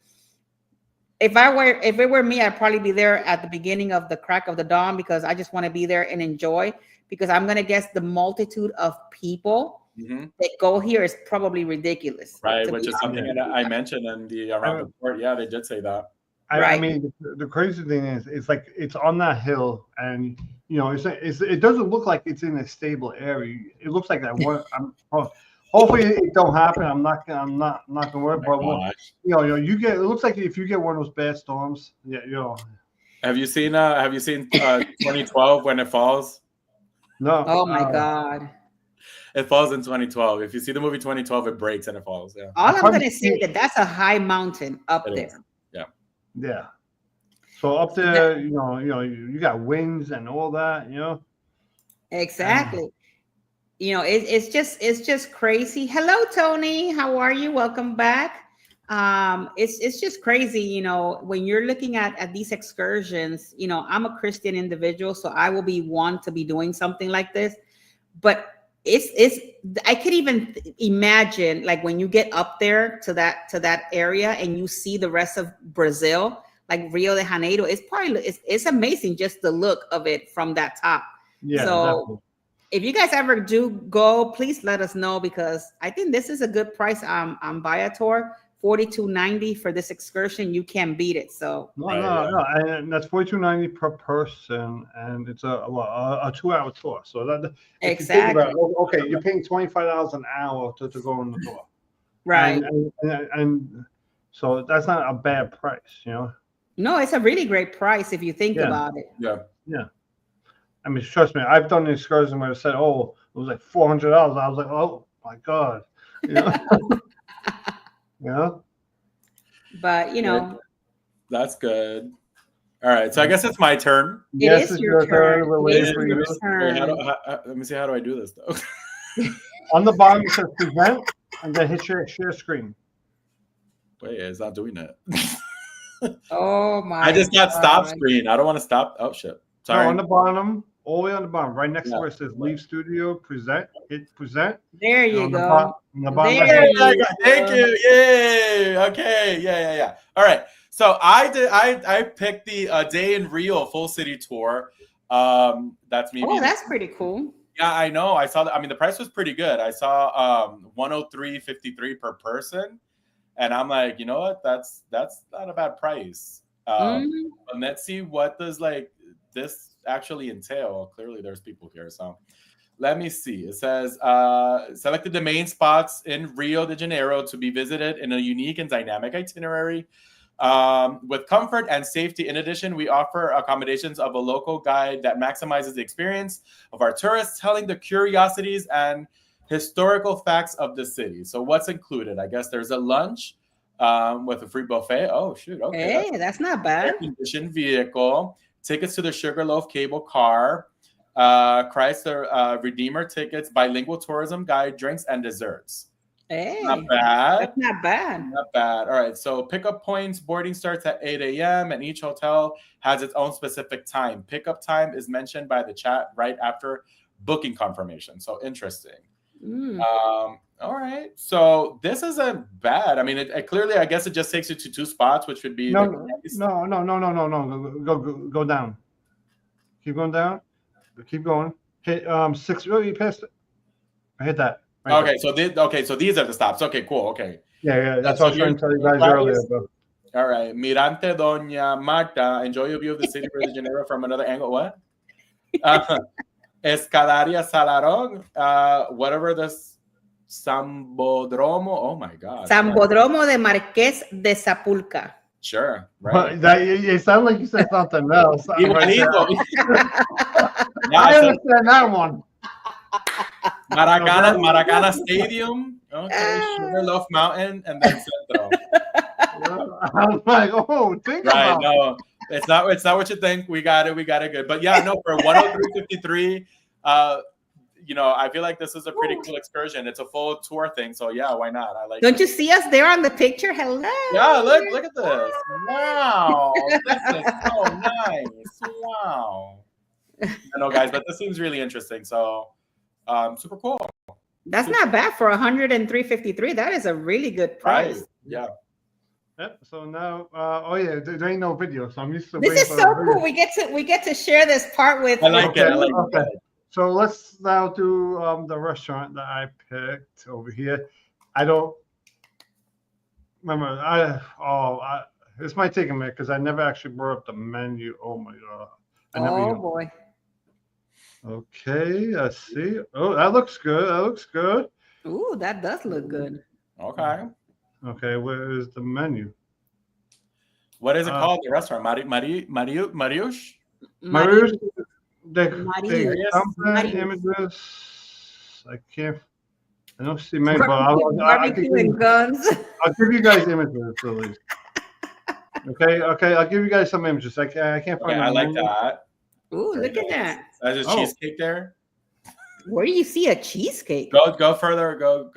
Speaker 1: If it were me, I'd probably be there at the beginning of the crack of the dawn, because I just want to be there and enjoy, because I'm going to guess the multitude of people that go here is probably ridiculous.
Speaker 2: Right, which is something that I mentioned in the around the port. Yeah, they did say that.
Speaker 3: I mean, the crazy thing is, it's like it's on that hill, and you know, it doesn't look like it's in a stable area. It looks like that one. Hopefully it don't happen. I'm not gonna worry. But you know, you get. It looks like if you get one of those bad storms, yeah, you know.
Speaker 2: Have you seen 2012 when it falls?
Speaker 3: No.
Speaker 1: Oh my God.
Speaker 2: It falls in 2012. If you see the movie 2012, it breaks and it falls. Yeah.
Speaker 1: All I'm gonna say that's a high mountain up there.
Speaker 2: Is. Yeah.
Speaker 3: Yeah. So up there, you know, you got winds and all that, you know.
Speaker 1: Exactly. You know, it's just crazy. Hello, Tony. How are you? Welcome back. It's just crazy, you know, when you're looking at these excursions. You know, I'm a Christian individual, so I will be one to be doing something like this. But I could even imagine, like, when you get up there to that area and you see the rest of Brazil, like Rio de Janeiro, it's amazing just the look of it from that top.
Speaker 3: Yeah.
Speaker 1: So
Speaker 3: definitely.
Speaker 1: If you guys ever do go, please let us know, because I think this is a good price on Viator. $42.90 for this excursion. You can't beat it. So
Speaker 3: no, and that's $42.90 per person, and it's a 2-hour tour. So that
Speaker 1: exactly.
Speaker 3: okay, you're paying $25 an hour to go on the tour.
Speaker 1: Right.
Speaker 3: And so that's not a bad price, you know.
Speaker 1: No, it's a really great price if you think about it.
Speaker 3: Yeah. I mean, trust me, I've done an excursion where it said, "Oh, it was like $400." I was like, "Oh my god," you know. You know.
Speaker 1: But you know,
Speaker 2: that's good. All right, so I guess it's my turn.
Speaker 3: Yes, it's your turn. We're waiting for you.
Speaker 2: Let me see. How do I do this though?
Speaker 3: On the bottom it says present, and then hit share screen.
Speaker 2: Wait, it's not doing it.
Speaker 1: Oh my!
Speaker 2: I just got stop screen. I don't want to stop. Oh shit! Sorry.
Speaker 3: No, on the bottom, all the way on the bottom, right next to where it says Leave Studio, present. Hit present.
Speaker 1: There you go.
Speaker 3: On the bottom
Speaker 2: Thank you. Yay. Okay. Yeah. All right. So I picked the Day in Rio full city tour. That's me.
Speaker 1: Oh, that's pretty cool.
Speaker 2: Yeah, I know. I saw that. I mean, the price was pretty good. I saw $103.53 per person, and I'm like, you know what? That's not a bad price. And let's see what does like this actually entail. Clearly, there's people here, so let me see. It says selected the main spots in Rio de Janeiro to be visited in a unique and dynamic itinerary. With comfort and safety. In addition, we offer accommodations of a local guide that maximizes the experience of our tourists, telling the curiosities and historical facts of the city. So what's included? I guess there's a lunch with a free buffet. Oh, shoot. Okay.
Speaker 1: Hey, that's not bad.
Speaker 2: Air-conditioned vehicle, tickets to the Sugarloaf cable car, Chrysler Redeemer tickets, bilingual tourism guide, drinks, and desserts.
Speaker 1: Hey,
Speaker 2: not bad.
Speaker 1: That's not bad.
Speaker 2: Not bad. All right. So pickup points, boarding starts at 8 a.m. and each hotel has its own specific time. Pickup time is mentioned by the chat right after booking confirmation. So interesting. All right. So this isn't bad. I mean, it clearly, I guess it just takes you to two spots, which would be
Speaker 3: no. Go down. Keep going down. Keep going. Hit 6. Oh, you passed it. I hit that.
Speaker 2: Right okay, so these are the stops. Okay, cool. Okay.
Speaker 3: Yeah. That's what I was trying to tell you guys earlier. Bro.
Speaker 2: All right. Mirante Doña Marta. Enjoy your view of the city of Rio de Janeiro from another angle. What? Escalaria Salarón. Whatever the Sambodromo. Oh my God.
Speaker 1: Sambodromo de Marqués de Sapulca.
Speaker 2: Sure. Right.
Speaker 3: It sounded like you said something else. I understand that one.
Speaker 2: Maracana Stadium, okay, Sugarloaf Mountain, and then Centro.
Speaker 3: I'm like, oh, think about it.
Speaker 2: No, it's not what you think. We got it good. But yeah, no, for 103.53, I feel like this is a pretty cool excursion. It's a full tour thing, so yeah, why not? I like.
Speaker 1: Don't you see us there on the picture? Hello.
Speaker 2: Yeah, look at this. Wow, this is so nice. Wow. I know, guys, but this seems really interesting. So. Super cool.
Speaker 1: That's not bad for 103.53. That is a really good price.
Speaker 2: Right. Yeah.
Speaker 3: Yep. So now, there ain't no video, so I'm used to.
Speaker 1: This is so cool. We get to share this part with.
Speaker 2: I like it. Okay.
Speaker 3: So let's now do the restaurant that I picked over here. I don't remember. This might take a minute because I never actually brought up the menu. Oh my god.
Speaker 1: Oh boy.
Speaker 3: Okay, let's see. Oh, that looks good.
Speaker 1: Ooh, that does look good.
Speaker 2: Okay,
Speaker 3: where is the menu?
Speaker 2: What is it called? The restaurant? Mariusz?
Speaker 3: Mariusz. Images. I don't see many, but I'll give you guys images at least. Okay, I'll give you guys some images. I can't find.
Speaker 2: I like that.
Speaker 1: Ooh, look at that.
Speaker 2: There's a cheesecake there.
Speaker 1: Where do you see a cheesecake?
Speaker 2: Go further. Go.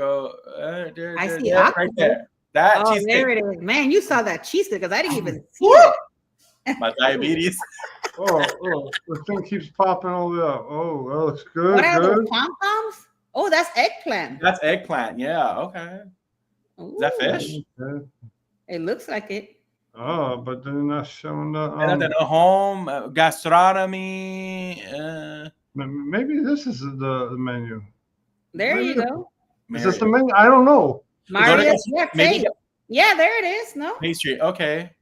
Speaker 1: I see
Speaker 2: right there. That cheesecake.
Speaker 1: There it is. Man, you saw that cheesecake because I didn't even see it.
Speaker 2: My diabetes.
Speaker 3: The thing keeps popping over up. Oh, that looks good.
Speaker 1: What are those pom-poms? Oh, that's eggplant.
Speaker 2: That's eggplant. Yeah. Okay.
Speaker 1: Ooh.
Speaker 2: Is that fish?
Speaker 3: Okay.
Speaker 1: It looks like it.
Speaker 3: Oh, but they're not showing the
Speaker 2: home gastronomy.
Speaker 3: Maybe this is the menu.
Speaker 1: There you go.
Speaker 3: Is this the menu? I don't know.
Speaker 1: Marius, yeah, there it is. No
Speaker 2: pastry. Okay.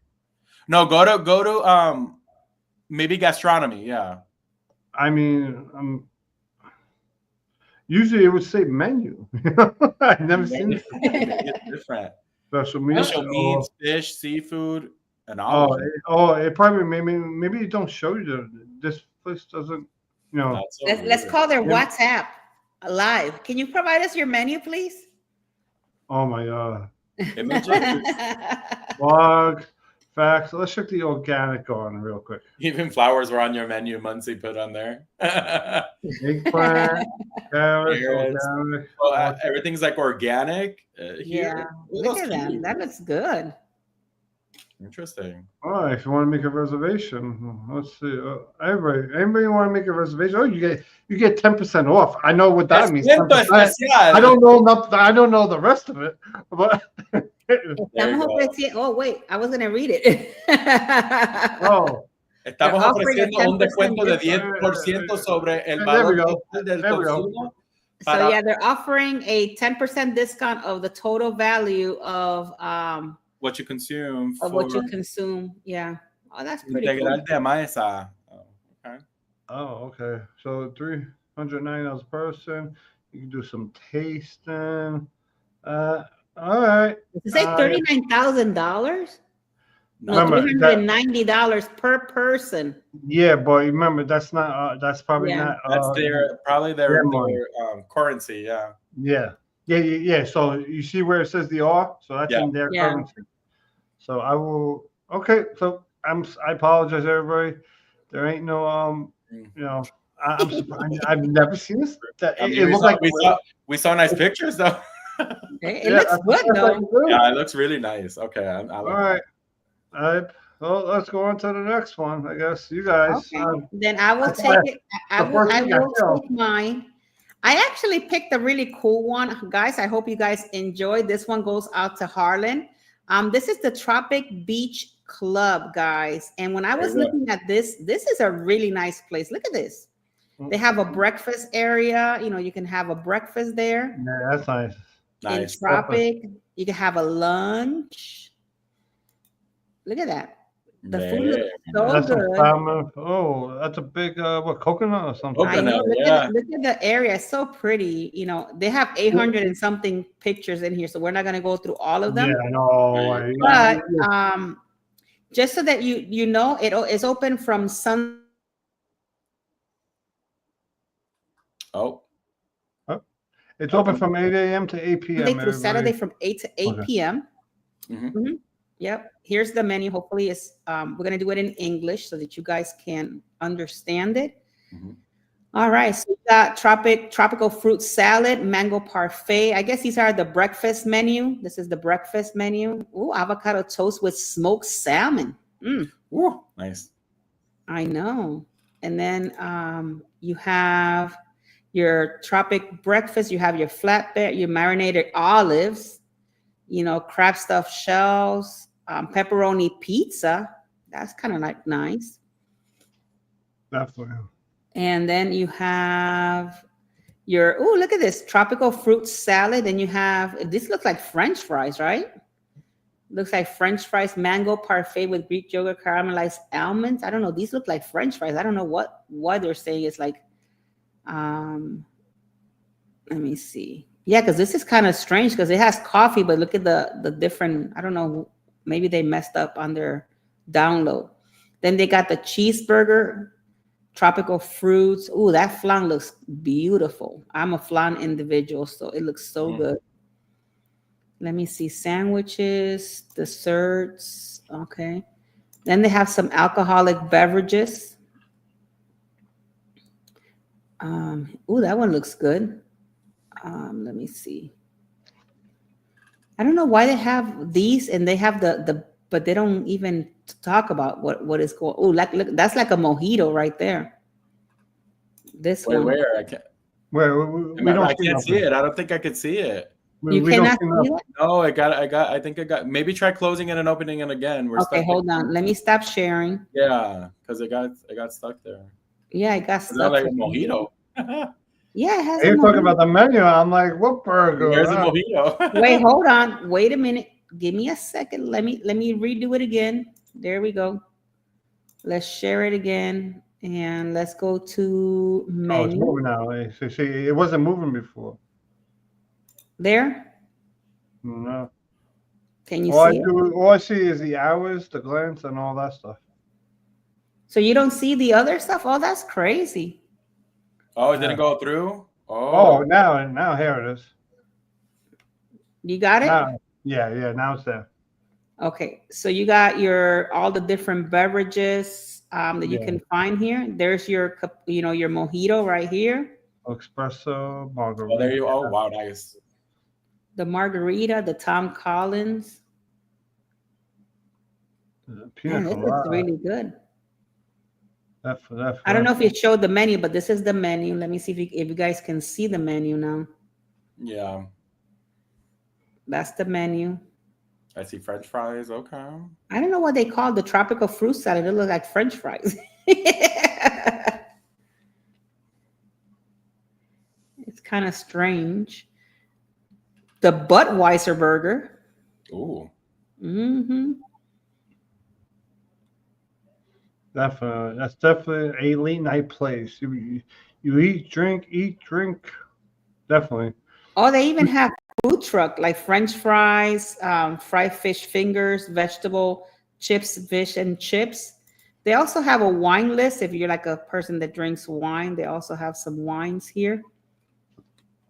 Speaker 2: No, go to maybe gastronomy. Yeah.
Speaker 3: I mean, Usually it would say menu. I've never seen it.
Speaker 2: It's different.
Speaker 3: Special meats.
Speaker 2: Special meats, fish, seafood, and
Speaker 3: Oh,
Speaker 2: olives.
Speaker 3: it probably maybe it don't show you this place doesn't, you know.
Speaker 2: That's so
Speaker 1: Let's
Speaker 2: weird.
Speaker 1: call their WhatsApp live. Can you provide us your menu, please?
Speaker 3: Oh my God.
Speaker 2: Images.
Speaker 3: Log, facts. Let's check the organic on real quick.
Speaker 2: Even flowers were on your menu. Muncie put on there.
Speaker 3: Eggplant, carrots, organic.
Speaker 2: Well, everything's like organic.
Speaker 1: Yeah,
Speaker 2: Here.
Speaker 1: look at that. That looks good.
Speaker 2: Interesting.
Speaker 3: Oh, if you want to make a reservation, let's see. Anybody want to make a reservation? Oh, you get 10% off. I know what that means. 10%. I don't know enough. I don't know the rest of it, but.
Speaker 1: Oh wait, I was gonna read it.
Speaker 3: Oh.
Speaker 2: Estamos ofreciendo un descuento de 10% sobre el valor total del consumo.
Speaker 1: So yeah, they're offering a 10% discount of the total value of
Speaker 2: what you consume.
Speaker 1: Of what you consume. Yeah. Oh, that's pretty
Speaker 2: Integral
Speaker 1: cool.
Speaker 2: de mesa. Okay.
Speaker 3: Oh, okay. So $390 a person. You can do some tasting. All right.
Speaker 1: Did you say $39,000? No, $390 per person.
Speaker 3: Yeah, but remember that's not. That's probably not.
Speaker 2: That's their currency. Yeah.
Speaker 3: Yeah. So you see where it says the R? So that's in their currency. So I will. Okay. So I apologize, everybody. There ain't no you know. I'm surprised. I've never seen this. It looks like
Speaker 2: we saw nice pictures though.
Speaker 1: It looks good though.
Speaker 2: Yeah, it looks really nice. Okay.
Speaker 3: All right. Well, let's go on to the next one. I guess you guys.
Speaker 1: Okay. Then I will take it. I will take mine. I actually picked a really cool one, guys. I hope you guys enjoyed. This one goes out to Harlan. This is the Tropic Beach Club, guys. And when I was looking at this is a really nice place. Look at this. They have a breakfast area. You know, you can have a breakfast there.
Speaker 3: Yeah, that's nice.
Speaker 1: In Tropic, you can have a lunch. Look at that. The food looks so good.
Speaker 3: Oh, that's a big coconut or something.
Speaker 1: I know. Look at the area. It's so pretty. You know, they have 800 and something pictures in here, so we're not going to go through all of them.
Speaker 3: Yeah, no.
Speaker 1: But just so that you know, it's open from sun.
Speaker 3: It's open from 8 a.m. to 8 p.m.
Speaker 1: Monday through Saturday from 8 to 8 p.m.
Speaker 2: Mm-hmm.
Speaker 1: Yep. Here's the menu. Hopefully, we're gonna do it in English so that you guys can understand it.
Speaker 2: Mm-hmm.
Speaker 1: All right. So we got tropical fruit salad, mango parfait. I guess these are the breakfast menu. This is the breakfast menu. Ooh, avocado toast with smoked salmon.
Speaker 2: Ooh, nice.
Speaker 1: I know. And then you have your tropic breakfast. You have your flatbread, your marinated olives. You know, crab stuffed shells, pepperoni pizza. That's kind of like nice.
Speaker 3: Definitely.
Speaker 1: And then you have your, look at this, tropical fruit salad. Then you have, this looks like French fries, right? Looks like French fries, mango parfait with Greek yogurt, caramelized almonds. I don't know. These look like French fries. I don't know what they're saying. It's like, let me see. Yeah, because this is kind of strange because it has coffee, but look at the different, I don't know, maybe they messed up on their download. Then they got the cheeseburger, tropical fruits. Ooh, that flan looks beautiful. I'm a flan individual, so it looks so good. Let me see, sandwiches, desserts, okay. Then they have some alcoholic beverages. Ooh, that one looks good. Let me see. I don't know why they have these and they have but they don't even talk about what is going. Oh, look, that's like a mojito right there. This one.
Speaker 2: Where? I can't.
Speaker 3: I
Speaker 2: can't see it. I don't think I could see it.
Speaker 1: You cannot see it?
Speaker 2: No, I think I got. Maybe try closing it and opening it again.
Speaker 1: Okay, hold on. Let me stop sharing.
Speaker 2: Yeah, because it got stuck there.
Speaker 1: Yeah, it got stuck.
Speaker 2: Like a mojito.
Speaker 1: Yeah, it has.
Speaker 3: You're talking about the menu. I'm like, what burger?
Speaker 2: There's a mojito.
Speaker 1: Wait, hold on. Wait a minute. Give me a second. Let me redo it again. There we go. Let's share it again. And let's go to
Speaker 3: Oh, it's
Speaker 1: menu.
Speaker 3: moving now. See, it wasn't moving before.
Speaker 1: There.
Speaker 3: No.
Speaker 1: Can you see it?
Speaker 3: All I see is the hours, the glance, and all that stuff.
Speaker 1: So you don't see the other stuff? Oh, that's crazy.
Speaker 2: Oh, it didn't go through?
Speaker 3: Oh,
Speaker 2: Oh.
Speaker 3: now here it is.
Speaker 1: You got it?
Speaker 3: Now, yeah, now it's there.
Speaker 1: Okay, so you got all the different beverages that you can find here. There's your your mojito right here.
Speaker 3: Espresso, margarita.
Speaker 2: Oh, there you. Oh, wow, nice.
Speaker 1: The margarita, the Tom Collins. Man, this looks really good. I don't know if it showed the menu, but this is the menu. Let me see if you guys can see the menu now.
Speaker 2: Yeah.
Speaker 1: That's the menu.
Speaker 2: I see French fries. Okay.
Speaker 1: I don't know what they call the tropical fruit salad. It looks like French fries. It's kind of strange. The Budweiser burger.
Speaker 2: Ooh.
Speaker 1: Mm-hmm.
Speaker 3: That's definitely a late night place. You eat, drink. Definitely.
Speaker 1: Oh, they even have food truck like French fries, fried fish fingers, vegetable chips, fish and chips. They also have a wine list. If you're like a person that drinks wine, they also have some wines here.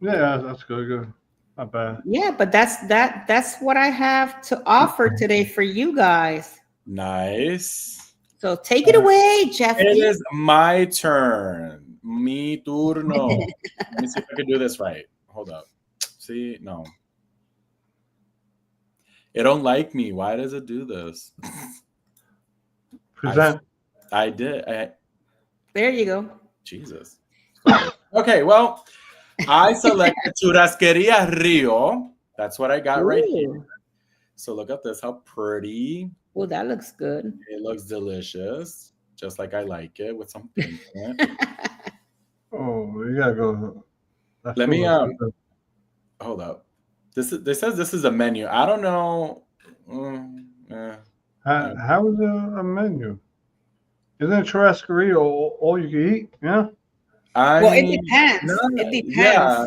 Speaker 3: Yeah, that's good. Not bad.
Speaker 1: Yeah, but that's what I have to offer today for you guys.
Speaker 2: Nice.
Speaker 1: So take it away, Jeff.
Speaker 2: It is my turn. Mi turno. Let me see if I can do this right. Hold up. See, no. It don't like me. Why does it do this?
Speaker 3: Present.
Speaker 2: I did.
Speaker 1: There you go.
Speaker 2: Jesus. Okay, well, I selected Churrasqueria Rio. That's what I got right here. So look at this. How pretty.
Speaker 1: Well, that looks good.
Speaker 2: It looks delicious, just like I like it, with some pink in it.
Speaker 3: Oh, you gotta go.
Speaker 2: Let me hold up. This says this is a menu. I don't know.
Speaker 3: How is a menu? Isn't it churrascaria all you can eat? Yeah.
Speaker 1: Well, it depends. It depends.
Speaker 2: Yeah.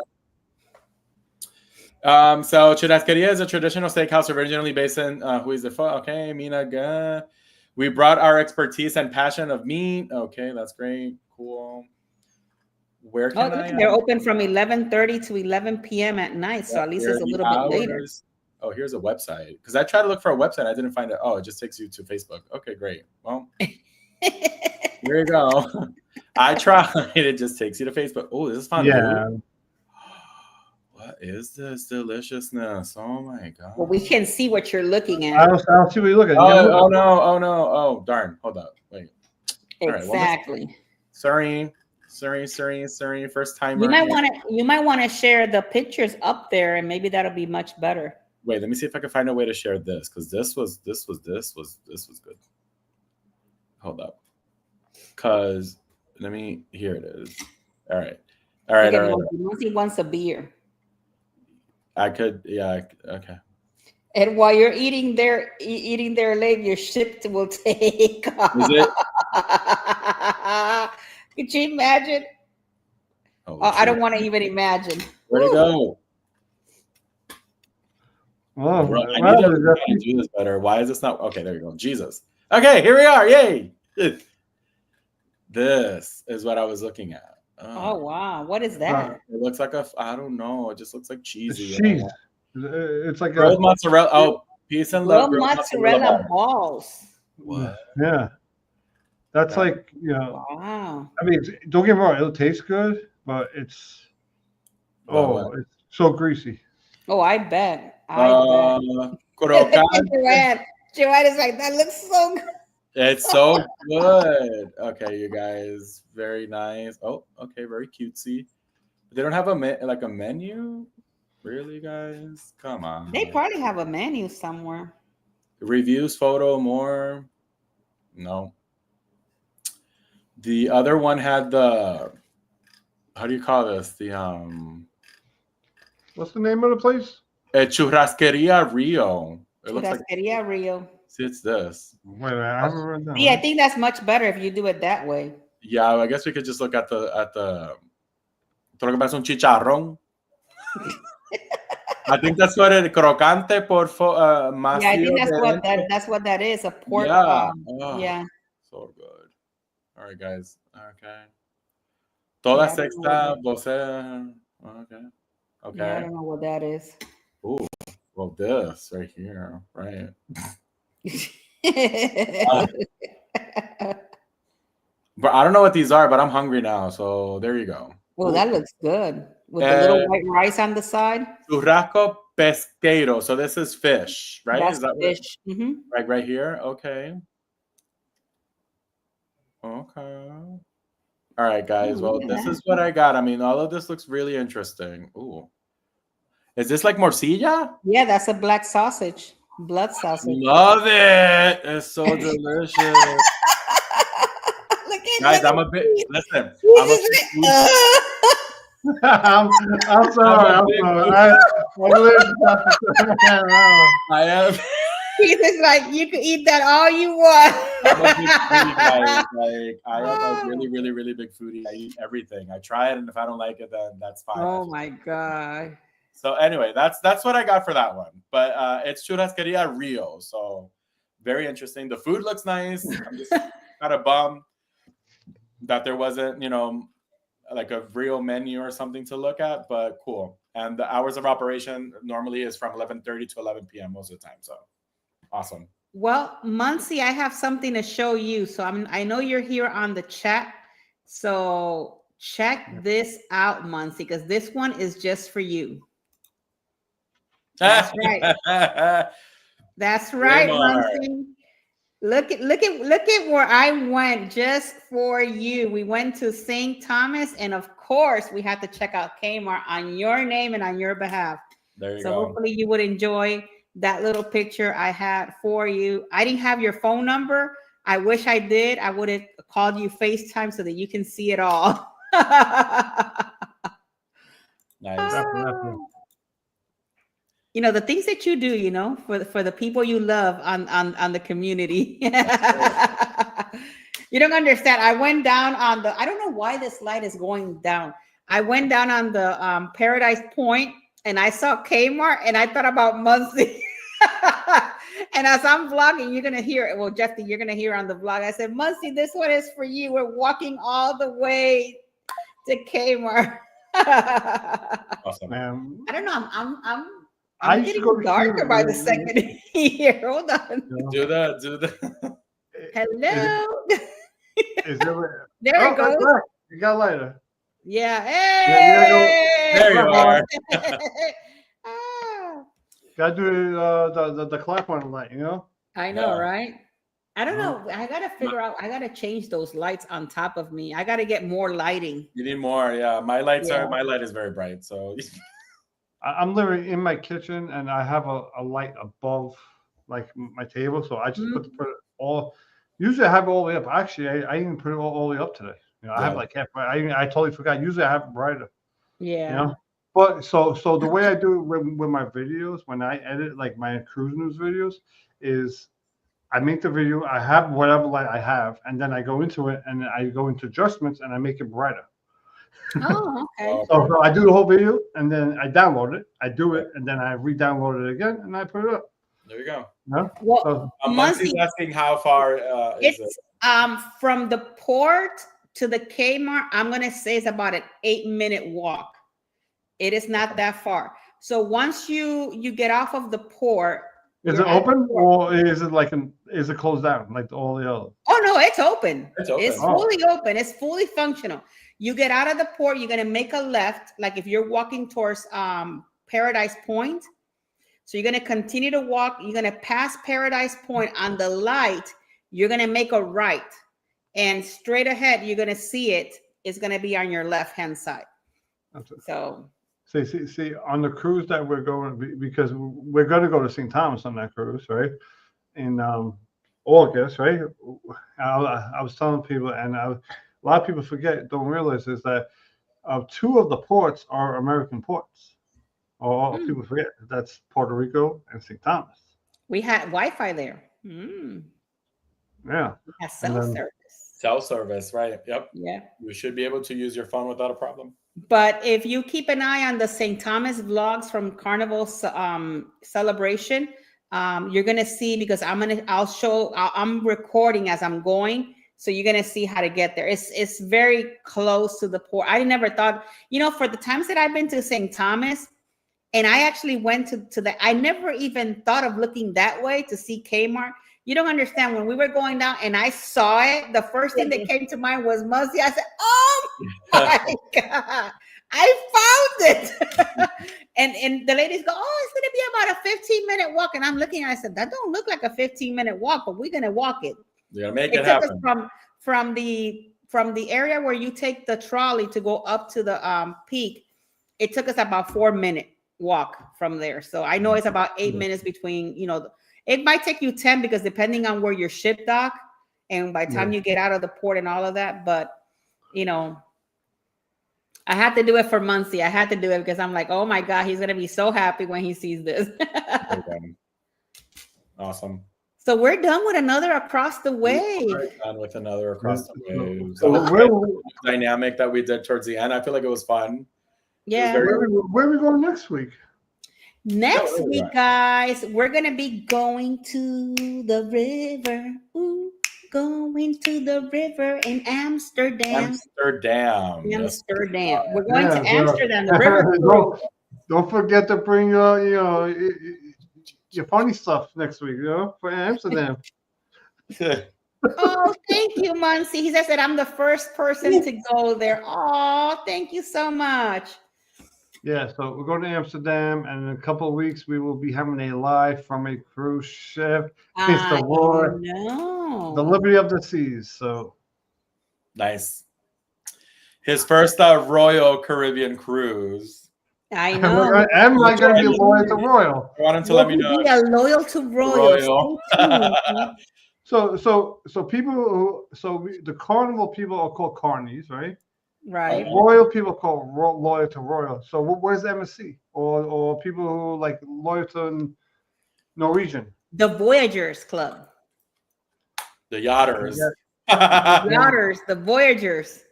Speaker 2: So Churrasqueria is a traditional steakhouse originally based in who is the okay, Mina. We brought our expertise and passion of meat. Okay, that's great. Cool. Where can
Speaker 1: they're open from 11:30 to 11 p.m. at night, so at least it's a little bit later.
Speaker 2: Oh, here's a website. Because I tried to look for a website, I didn't find it. Oh, it just takes you to Facebook. Okay, great. Well, here you go. I tried. It just takes you to Facebook. Oh, this is fun.
Speaker 3: Yeah.
Speaker 2: Dude. What is this deliciousness? Oh my god.
Speaker 1: Well, we can see what you're looking at.
Speaker 3: I don't see what you're looking at.
Speaker 2: Oh no. Oh darn. Hold up. Wait.
Speaker 1: Exactly.
Speaker 2: All right, sorry. First timer.
Speaker 1: You might want to share the pictures up there, and maybe that'll be much better.
Speaker 2: Wait, let me see if I can find a way to share this, because this was good. Hold up. Because here it is. All right.
Speaker 1: He wants a beer.
Speaker 2: I could, yeah, okay.
Speaker 1: And while you're eating their leg, your ship will take off.
Speaker 2: Is it?
Speaker 1: Could you imagine? I don't want to even imagine.
Speaker 2: Where'd it go?
Speaker 3: Oh,
Speaker 2: I need to do this better. Why is this not? Okay, there you go. Jesus. Okay, here we are. Yay. This is what I was looking at.
Speaker 1: Oh wow, what is that?
Speaker 2: It looks like I don't know. It just looks like cheesy.
Speaker 3: It's cheese. It's like
Speaker 2: grilled mozzarella. Oh, peace and love.
Speaker 1: Grilled mozzarella balls.
Speaker 2: What?
Speaker 3: Yeah. That's like, you know.
Speaker 1: Wow.
Speaker 3: I mean, don't get me wrong, it'll taste good, but it's it's so greasy.
Speaker 1: Oh, I bet.
Speaker 2: Crocante.
Speaker 1: Joanne is like, that looks so good.
Speaker 2: It's so good. Okay, you guys, very nice. Oh, okay, very cutesy. They don't have a menu, really, guys? Come on.
Speaker 1: They probably have a menu somewhere.
Speaker 2: Reviews, photo, more. No. The other one had the. How do you call this? The
Speaker 3: What's the name of the place?
Speaker 2: Churrasqueria Rio. It looks like
Speaker 1: Rio.
Speaker 2: See, it's this.
Speaker 3: Wait a minute, I haven't read that.
Speaker 1: Yeah, I think that's much better if you do it that way.
Speaker 2: Yeah, I guess we could just look at the Esto lo que parece un chicharrón. I think that's what it crocante
Speaker 1: Yeah, I think
Speaker 2: macio
Speaker 1: that's what that is. A pork.
Speaker 2: Yeah.
Speaker 1: Yeah.
Speaker 2: So good. All right, guys. Okay. Toda
Speaker 1: Yeah, I don't know
Speaker 2: sexta,
Speaker 1: what
Speaker 2: você. Okay.
Speaker 1: yeah, I
Speaker 2: Okay.
Speaker 1: don't know what that is.
Speaker 2: Ooh. Well, this right here, right? But I don't know what these are, but I'm hungry now. So there you go.
Speaker 1: Well,
Speaker 2: Ooh.
Speaker 1: that looks good with the little white rice on the side.
Speaker 2: Churrasco pesqueiro. So this is fish, right?
Speaker 1: That's
Speaker 2: Is that
Speaker 1: fish.
Speaker 2: right here? Okay. Okay. All right, guys. Well, this is what I got. I mean, all of this looks really interesting. Ooh. Is this like morcilla?
Speaker 1: Yeah, that's a black sausage. Blood sausage.
Speaker 2: Love it. It's so delicious.
Speaker 1: Look at
Speaker 2: Guys, I'm a bit listen. I'm a bit
Speaker 3: I'm sorry. I'm sorry.
Speaker 2: I am
Speaker 1: He's just like, you can eat that all you want.
Speaker 2: I'm a big foodie, guys. Like I am a really, really, really big foodie. I eat everything. I try it, and if I don't like it, then that's fine.
Speaker 1: Oh my god.
Speaker 2: So anyway, that's what I got for that one. But it's churrasqueria Rio. So very interesting. The food looks nice. I'm just kind of bummed that there wasn't, like a real menu or something to look at, but cool. And the hours of operation normally is from 11:30 to 11 p.m. most of the time. So awesome.
Speaker 1: Well, Muncie, I have something to show you. So I know you're here on the chat. So check this out, Muncie, because this one is just for you. That's right. That's right, Muncie. Look at where I went just for you. We went to St. Thomas, and of course, we had to check out Kmart on your name and on your behalf.
Speaker 2: There you
Speaker 1: so
Speaker 2: go.
Speaker 1: Hopefully you would enjoy that little picture I had for you. I didn't have your phone number. I wish I did. I would have called you FaceTime so that you can see it all.
Speaker 2: Nice.
Speaker 1: The things that you do, for the people you love on the community. You don't understand. I went down on I don't know why this light is going down. I went down on the Paradise Point and I saw Kmart and I thought about Muncie. And as I'm vlogging, you're going to hear it. Well, Jeffy, you're going to hear on the vlog. I said, Muncie, this one is for you. We're walking all the way to Kmart.
Speaker 2: Awesome.
Speaker 1: I don't know. I'm getting darker by the second here. Hold on.
Speaker 2: Do that.
Speaker 1: Hello.
Speaker 3: There
Speaker 1: it goes.
Speaker 3: You got lighter.
Speaker 1: Yeah. Hey.
Speaker 2: There you are.
Speaker 3: Gotta do the clap on the light,
Speaker 1: I know, right? I don't know. I gotta figure out. I gotta change those lights on top of me. I gotta get more lighting.
Speaker 2: You need more, yeah. My light is very bright, so.
Speaker 3: I'm literally in my kitchen and I have a light above like my table, so I just put it all. Usually I have it all the way up. Actually, I didn't put it all the way up today. I have like half. I totally forgot. Usually I have it brighter.
Speaker 1: Yeah.
Speaker 3: But so the way I do it with my videos when I edit like my cruise news videos is I make the video. I have whatever light I have, and then I go into it and I go into adjustments and I make it brighter.
Speaker 1: Oh, okay.
Speaker 3: So I do the whole video and then I download it. I do it and then I re-download it again and I put it up.
Speaker 2: There you go.
Speaker 3: No?
Speaker 1: Well,
Speaker 2: Muncie's asking how far is
Speaker 1: it's
Speaker 2: it?
Speaker 1: From the port to the Kmart. I'm gonna say it's about an 8-minute walk. It is not that far. So once you get off of the port,
Speaker 3: is it open or is it is it closed down like all the other?
Speaker 1: Oh no, it's open.
Speaker 2: It's open.
Speaker 1: It's fully open. It's fully functional. You get out of the port, you're gonna make a left, like if you're walking towards Paradise Point. So you're gonna continue to walk, you're gonna pass Paradise Point on the light, you're gonna make a right. And straight ahead, you're gonna see it. It's gonna be on your left-hand side. So
Speaker 3: See, on the cruise that we're going, because we're going to go to St. Thomas on that cruise, right? In August, right? I was telling people, and a lot of people don't realize is that 2 of the ports are American ports. People forget that's Puerto Rico and St. Thomas.
Speaker 1: We had Wi-Fi there.
Speaker 3: Yeah.
Speaker 1: We had cell service.
Speaker 2: Self-service, right? Yep.
Speaker 1: Yeah.
Speaker 2: You should be able to use your phone without a problem.
Speaker 1: But if you keep an eye on the St. Thomas vlogs from Carnival celebration, you're gonna see, because I'm recording as I'm going, so you're gonna see how to get there. It's very close to the port. I never thought, for the times that I've been to St. Thomas, and I actually went to the, I never even thought of looking that way to see Kmart. You don't understand. When we were going down and I saw it, the first thing that came to mind was Muzzy. I said, "Oh my God, I found it." and the ladies go, "Oh, it's going to be about a 15-minute walk." And I'm looking, and I said, "That don't look like a 15-minute walk, but we're going to walk it."
Speaker 2: Yeah, make it happen.
Speaker 1: From the area where you take the trolley to go up to the peak, it took us about 4-minute walk from there. So I know it's about 8 minutes between, it might take you 10, because depending on where your ship dock, and by the time you get out of the port and all of that. But, I had to do it for Muncie. I had to do it because I'm like, oh my God, he's going to be so happy when he sees this.
Speaker 2: Awesome.
Speaker 1: So we're done with another across the way.
Speaker 2: We're done with another across the way. So dynamic that we did towards the end. I feel like it was fun.
Speaker 1: Yeah.
Speaker 3: Where are we going next week?
Speaker 1: Next week, guys, we're going to be going to the river. Ooh, going to the river in Amsterdam.
Speaker 2: Amsterdam.
Speaker 1: We're going to Amsterdam. The river.
Speaker 3: Don't forget to bring your funny stuff next week, for Amsterdam.
Speaker 1: Oh, thank you, Muncie. He says that I'm the first person to go there. Oh, thank you so much.
Speaker 3: Yeah, so we're going to Amsterdam, and in a couple of weeks we will be having a live from a cruise ship. It's the Liberty of the Seas. So
Speaker 2: nice. His first Royal Caribbean cruise.
Speaker 1: I know.
Speaker 3: Am I going to be loyal to Royal?
Speaker 2: I want him to let me know.
Speaker 1: We are loyal to Royal.
Speaker 3: So people the Carnival people are called carnies, right?
Speaker 1: Right.
Speaker 3: Royal people call loyal to Royal. So where's MSC or people who like loyal to Norwegian?
Speaker 1: The Voyagers Club.
Speaker 2: The Yachters.
Speaker 1: The Voyagers.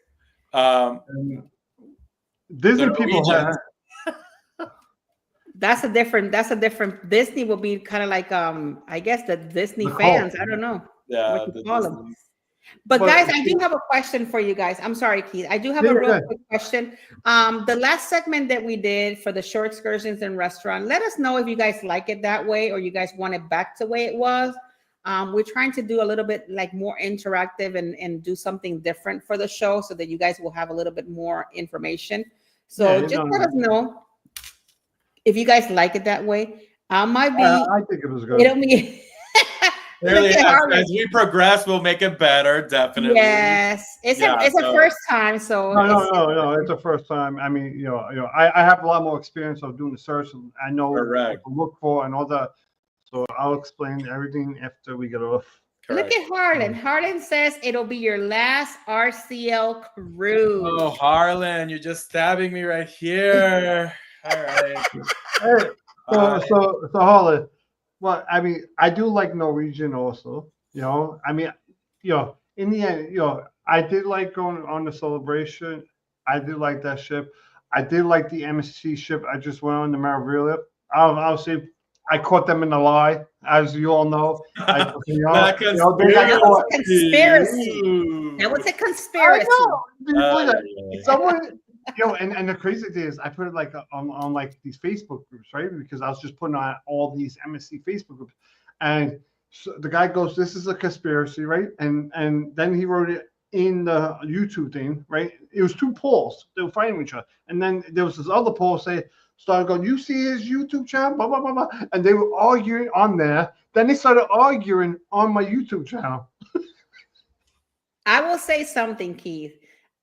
Speaker 3: Disney people have.
Speaker 1: That's a different. Disney will be kind of like I guess the Disney fans. I don't know.
Speaker 2: Yeah.
Speaker 1: What you call them. But guys, I do have a question for you guys. I'm sorry, Keith. I do have a real quick question. The last segment that we did for the short excursions and restaurant, let us know if you guys like it that way or you guys want it back the way it was. We're trying to do a little bit like more interactive and do something different for the show so that you guys will have a little bit more information. So let us know if you guys like it that way. I
Speaker 3: think it was good.
Speaker 1: It'll be
Speaker 2: Really, as we progress, we'll make it better. Definitely.
Speaker 1: Yes, it's a first time. So
Speaker 3: no, it's a first time. I mean, I have a lot more experience of doing the search. And I know what to look for and all that. So I'll explain everything after we get off.
Speaker 1: Correct. Look at Harlan. Harlan says it'll be your last RCL cruise.
Speaker 2: Oh, Harlan, you're just stabbing me right here. All right.
Speaker 3: Hey, so Harlan. Well, I mean, I do like Norwegian also, I mean, in the end, I did like going on the Celebration. I did like that ship. I did like the MSC ship. I just went on the Maravilla. I'll say I caught them in a lie, as you all know.
Speaker 1: That was a conspiracy. That was a conspiracy.
Speaker 3: I know. Someone... and the crazy thing is, I put it like on like these Facebook groups, right? Because I was just putting on all these MSC Facebook groups, and so the guy goes, "This is a conspiracy, right?" And then he wrote it in the YouTube thing, right? It was two polls; they were fighting each other, and then there was this other poll started going, "You see his YouTube channel, blah blah blah blah," and they were arguing on there. Then they started arguing on my YouTube channel.
Speaker 1: I will say something, Keith.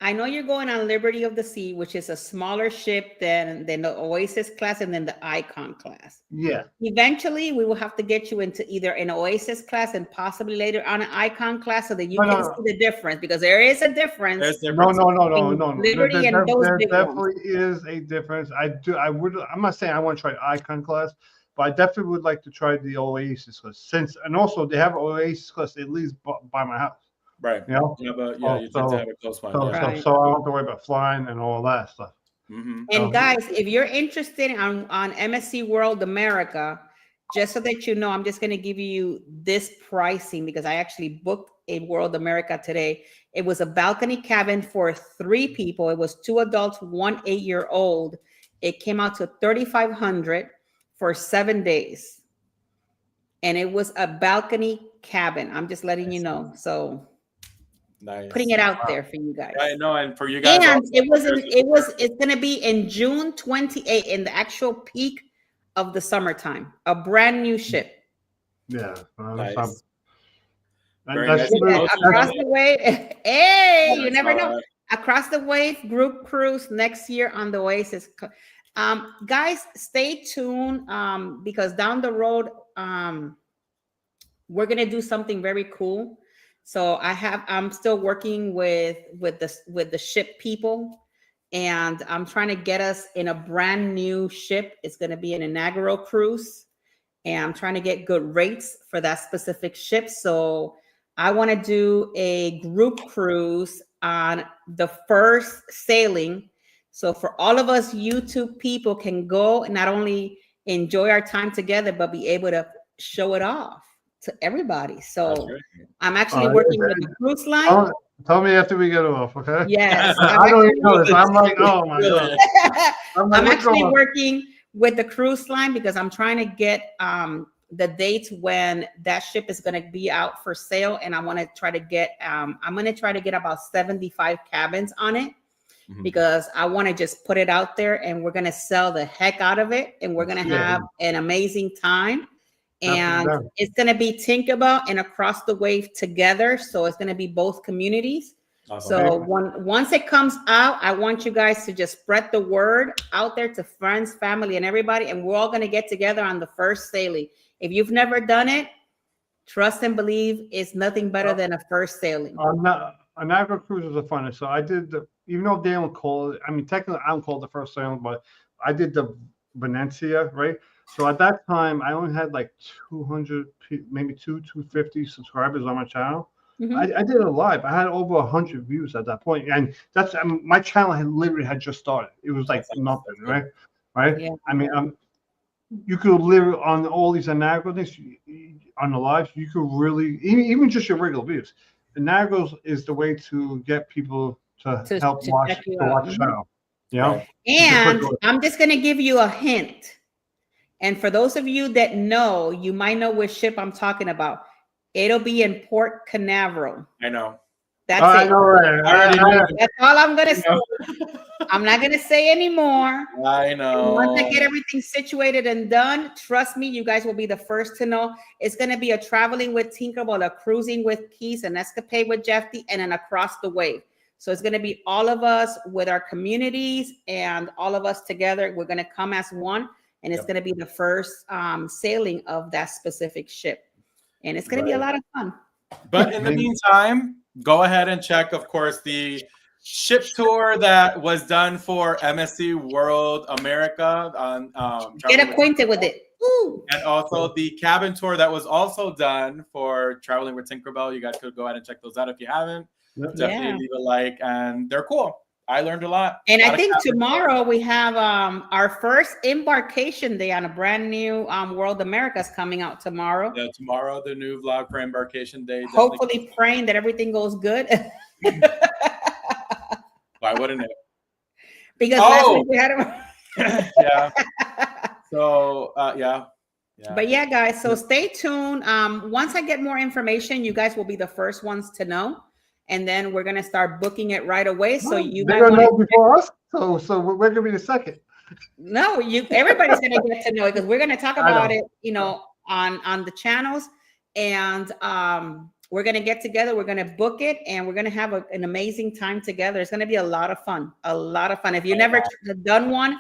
Speaker 1: I know you're going on Liberty of the Sea, which is a smaller ship than the Oasis class and then the Icon class.
Speaker 3: Yeah.
Speaker 1: Eventually, we will have to get you into either an Oasis class and possibly later on an Icon class so that you can see the difference, because there is a difference.
Speaker 3: No.
Speaker 1: Liberty and those
Speaker 3: there
Speaker 1: big
Speaker 3: definitely
Speaker 1: ones.
Speaker 3: is a difference. I'm not saying I want to try Icon class, but I definitely would like to try the Oasis class and also they have Oasis class at least by my house.
Speaker 2: Right.
Speaker 3: You know?
Speaker 2: Yeah, but yeah, you tend to have a close one.
Speaker 3: So,
Speaker 2: Yeah.
Speaker 1: Right.
Speaker 3: so I don't have to worry about flying and all that stuff.
Speaker 1: And guys, if you're interested on MSC World America, just so that you know, I'm just going to give you this pricing because I actually booked a World America today. It was a balcony cabin for 3 people. It was 2 adults, 1 8-year-old. It came out to $3,500 for 7 days. And it was a balcony cabin. I'm just letting you know. So
Speaker 2: Nice.
Speaker 1: putting it out there for you guys.
Speaker 2: I know, and for you guys,
Speaker 1: And
Speaker 2: also,
Speaker 1: it's gonna be in June 28th, in the actual peak of the summertime. A brand new ship.
Speaker 3: Yeah.
Speaker 2: nice.
Speaker 3: That's
Speaker 1: Across the way. Hey,
Speaker 2: Yeah,
Speaker 1: you never know. Across the Wave group cruise next year on the Oasis. Guys, stay tuned because down the road we're gonna do something very cool. So I'm still working with the ship people, and I'm trying to get us in a brand new ship. It's gonna be an inaugural cruise, and I'm trying to get good rates for that specific ship. So I want to do a group cruise on the first sailing. So for all of us YouTube people can go and not only enjoy our time together, but be able to show it off to everybody. So I'm actually working with the cruise line.
Speaker 3: Tell me after we get off, okay?
Speaker 1: Yes.
Speaker 3: I don't even know this. I'm like, oh my God.
Speaker 1: I'm actually working with the cruise line because I'm trying to get the dates when that ship is going to be out for sale, and I want to try to get I'm going to try to get about 75 cabins on it because I want to just put it out there, and we're going to sell the heck out of it, and we're going to have an amazing time. And it's going to be Tinkerbell and Across the Wave together, so it's going to be both communities. So once it comes out, I want you guys to just spread the word out there to friends, family, and everybody. And we're all going to get together on the first sailing. If you've never done it, trust and believe it's nothing better than a first sailing.
Speaker 3: Niagara cruises are fun. So I did even though they don't call it, I mean, technically I don't call it the first sailing, but I did the Venetia, right? So at that time, I only had like 200, maybe 250 subscribers on my channel. I did it live. I had over 100 views at that point, and that's my channel had literally just started. It was like nothing, right? Yeah. I mean, you could live on all these Niagara things on the lives. You could really even just your regular views. The Niagara is the way to get people to help watch the channel. You know?
Speaker 1: And I'm just gonna give you a hint. And for those of you that know, you might know which ship I'm talking about. It'll be in Port Canaveral.
Speaker 2: I know.
Speaker 1: That's it.
Speaker 3: I know, right?
Speaker 1: That's all I'm gonna say. I'm not gonna say anymore.
Speaker 2: I know.
Speaker 1: Once I get everything situated and done, trust me, you guys will be the first to know. It's gonna be a traveling with Tinkerbell, a cruising with Keys, an escapade with Jeffy, and an Across the Wave. So it's gonna be all of us with our communities and all of us together. We're gonna come as one, and it's gonna be the first sailing of that specific ship. And it's going to be a lot of fun.
Speaker 2: But in the meantime, go ahead and check, of course, the ship tour that was done for MSC World America.
Speaker 1: Get acquainted with it. Ooh.
Speaker 2: And also the cabin tour that was also done for Traveling with Tinkerbell. You guys could go ahead and check those out if you haven't. Definitely leave a like, and they're cool. I learned a lot.
Speaker 1: And I think tomorrow we have our first embarkation day on a brand new World America's coming out tomorrow.
Speaker 2: Yeah, tomorrow, the new vlog for embarkation day.
Speaker 1: Hopefully praying that everything goes good.
Speaker 2: Why wouldn't it?
Speaker 1: Because last week we had
Speaker 2: yeah. So, yeah.
Speaker 1: But yeah, guys, so stay tuned. Once I get more information, you guys will be the first ones to know. And then we're gonna start booking it right away. So
Speaker 3: they're gonna know before us. So we're gonna be the second.
Speaker 1: No, everybody's gonna get to know it because we're gonna talk about it, you know, on the channels, and we're gonna get together. We're gonna book it, and we're gonna have an amazing time together. It's gonna be a lot of fun. A lot of fun. If you've never done one,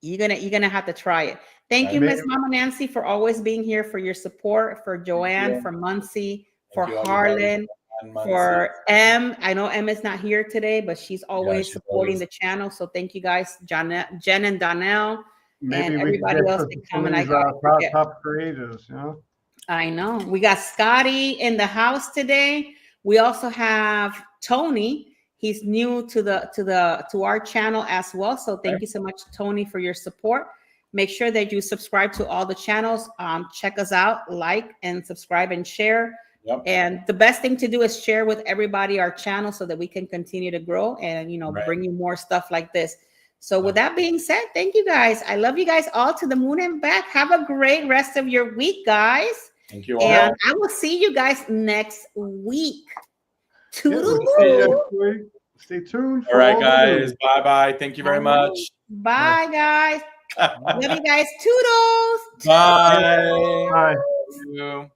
Speaker 1: you're gonna have to try it. Thank you, Miss Mama Nancy, for always being here, for your support, for Joanne, for Muncie, for Harlan, for M. I know M is not here today, but she's always supporting the channel. So thank you guys, Jen and Donnell, and everybody else that come. And I
Speaker 3: top creators, you know.
Speaker 1: I know. We got Scotty in the house today. We also have Tony. He's new to our channel as well. So thank you so much, Tony, for your support. Make sure that you subscribe to all the channels. Check us out, like and subscribe and share.
Speaker 2: Yep.
Speaker 1: And the best thing to do is share with everybody our channel so that we can continue to grow and bring you more stuff like this. So with that being said, thank you guys. I love you guys all to the moon and back. Have a great rest of your week, guys.
Speaker 2: Thank you all.
Speaker 1: And I will see you guys next week. Toodaloo.
Speaker 3: Stay tuned.
Speaker 2: All right, guys. Bye-bye. Thank you very much.
Speaker 1: Bye, guys. Love you guys. Toodles.
Speaker 2: Bye.
Speaker 3: Bye.
Speaker 2: Thank you.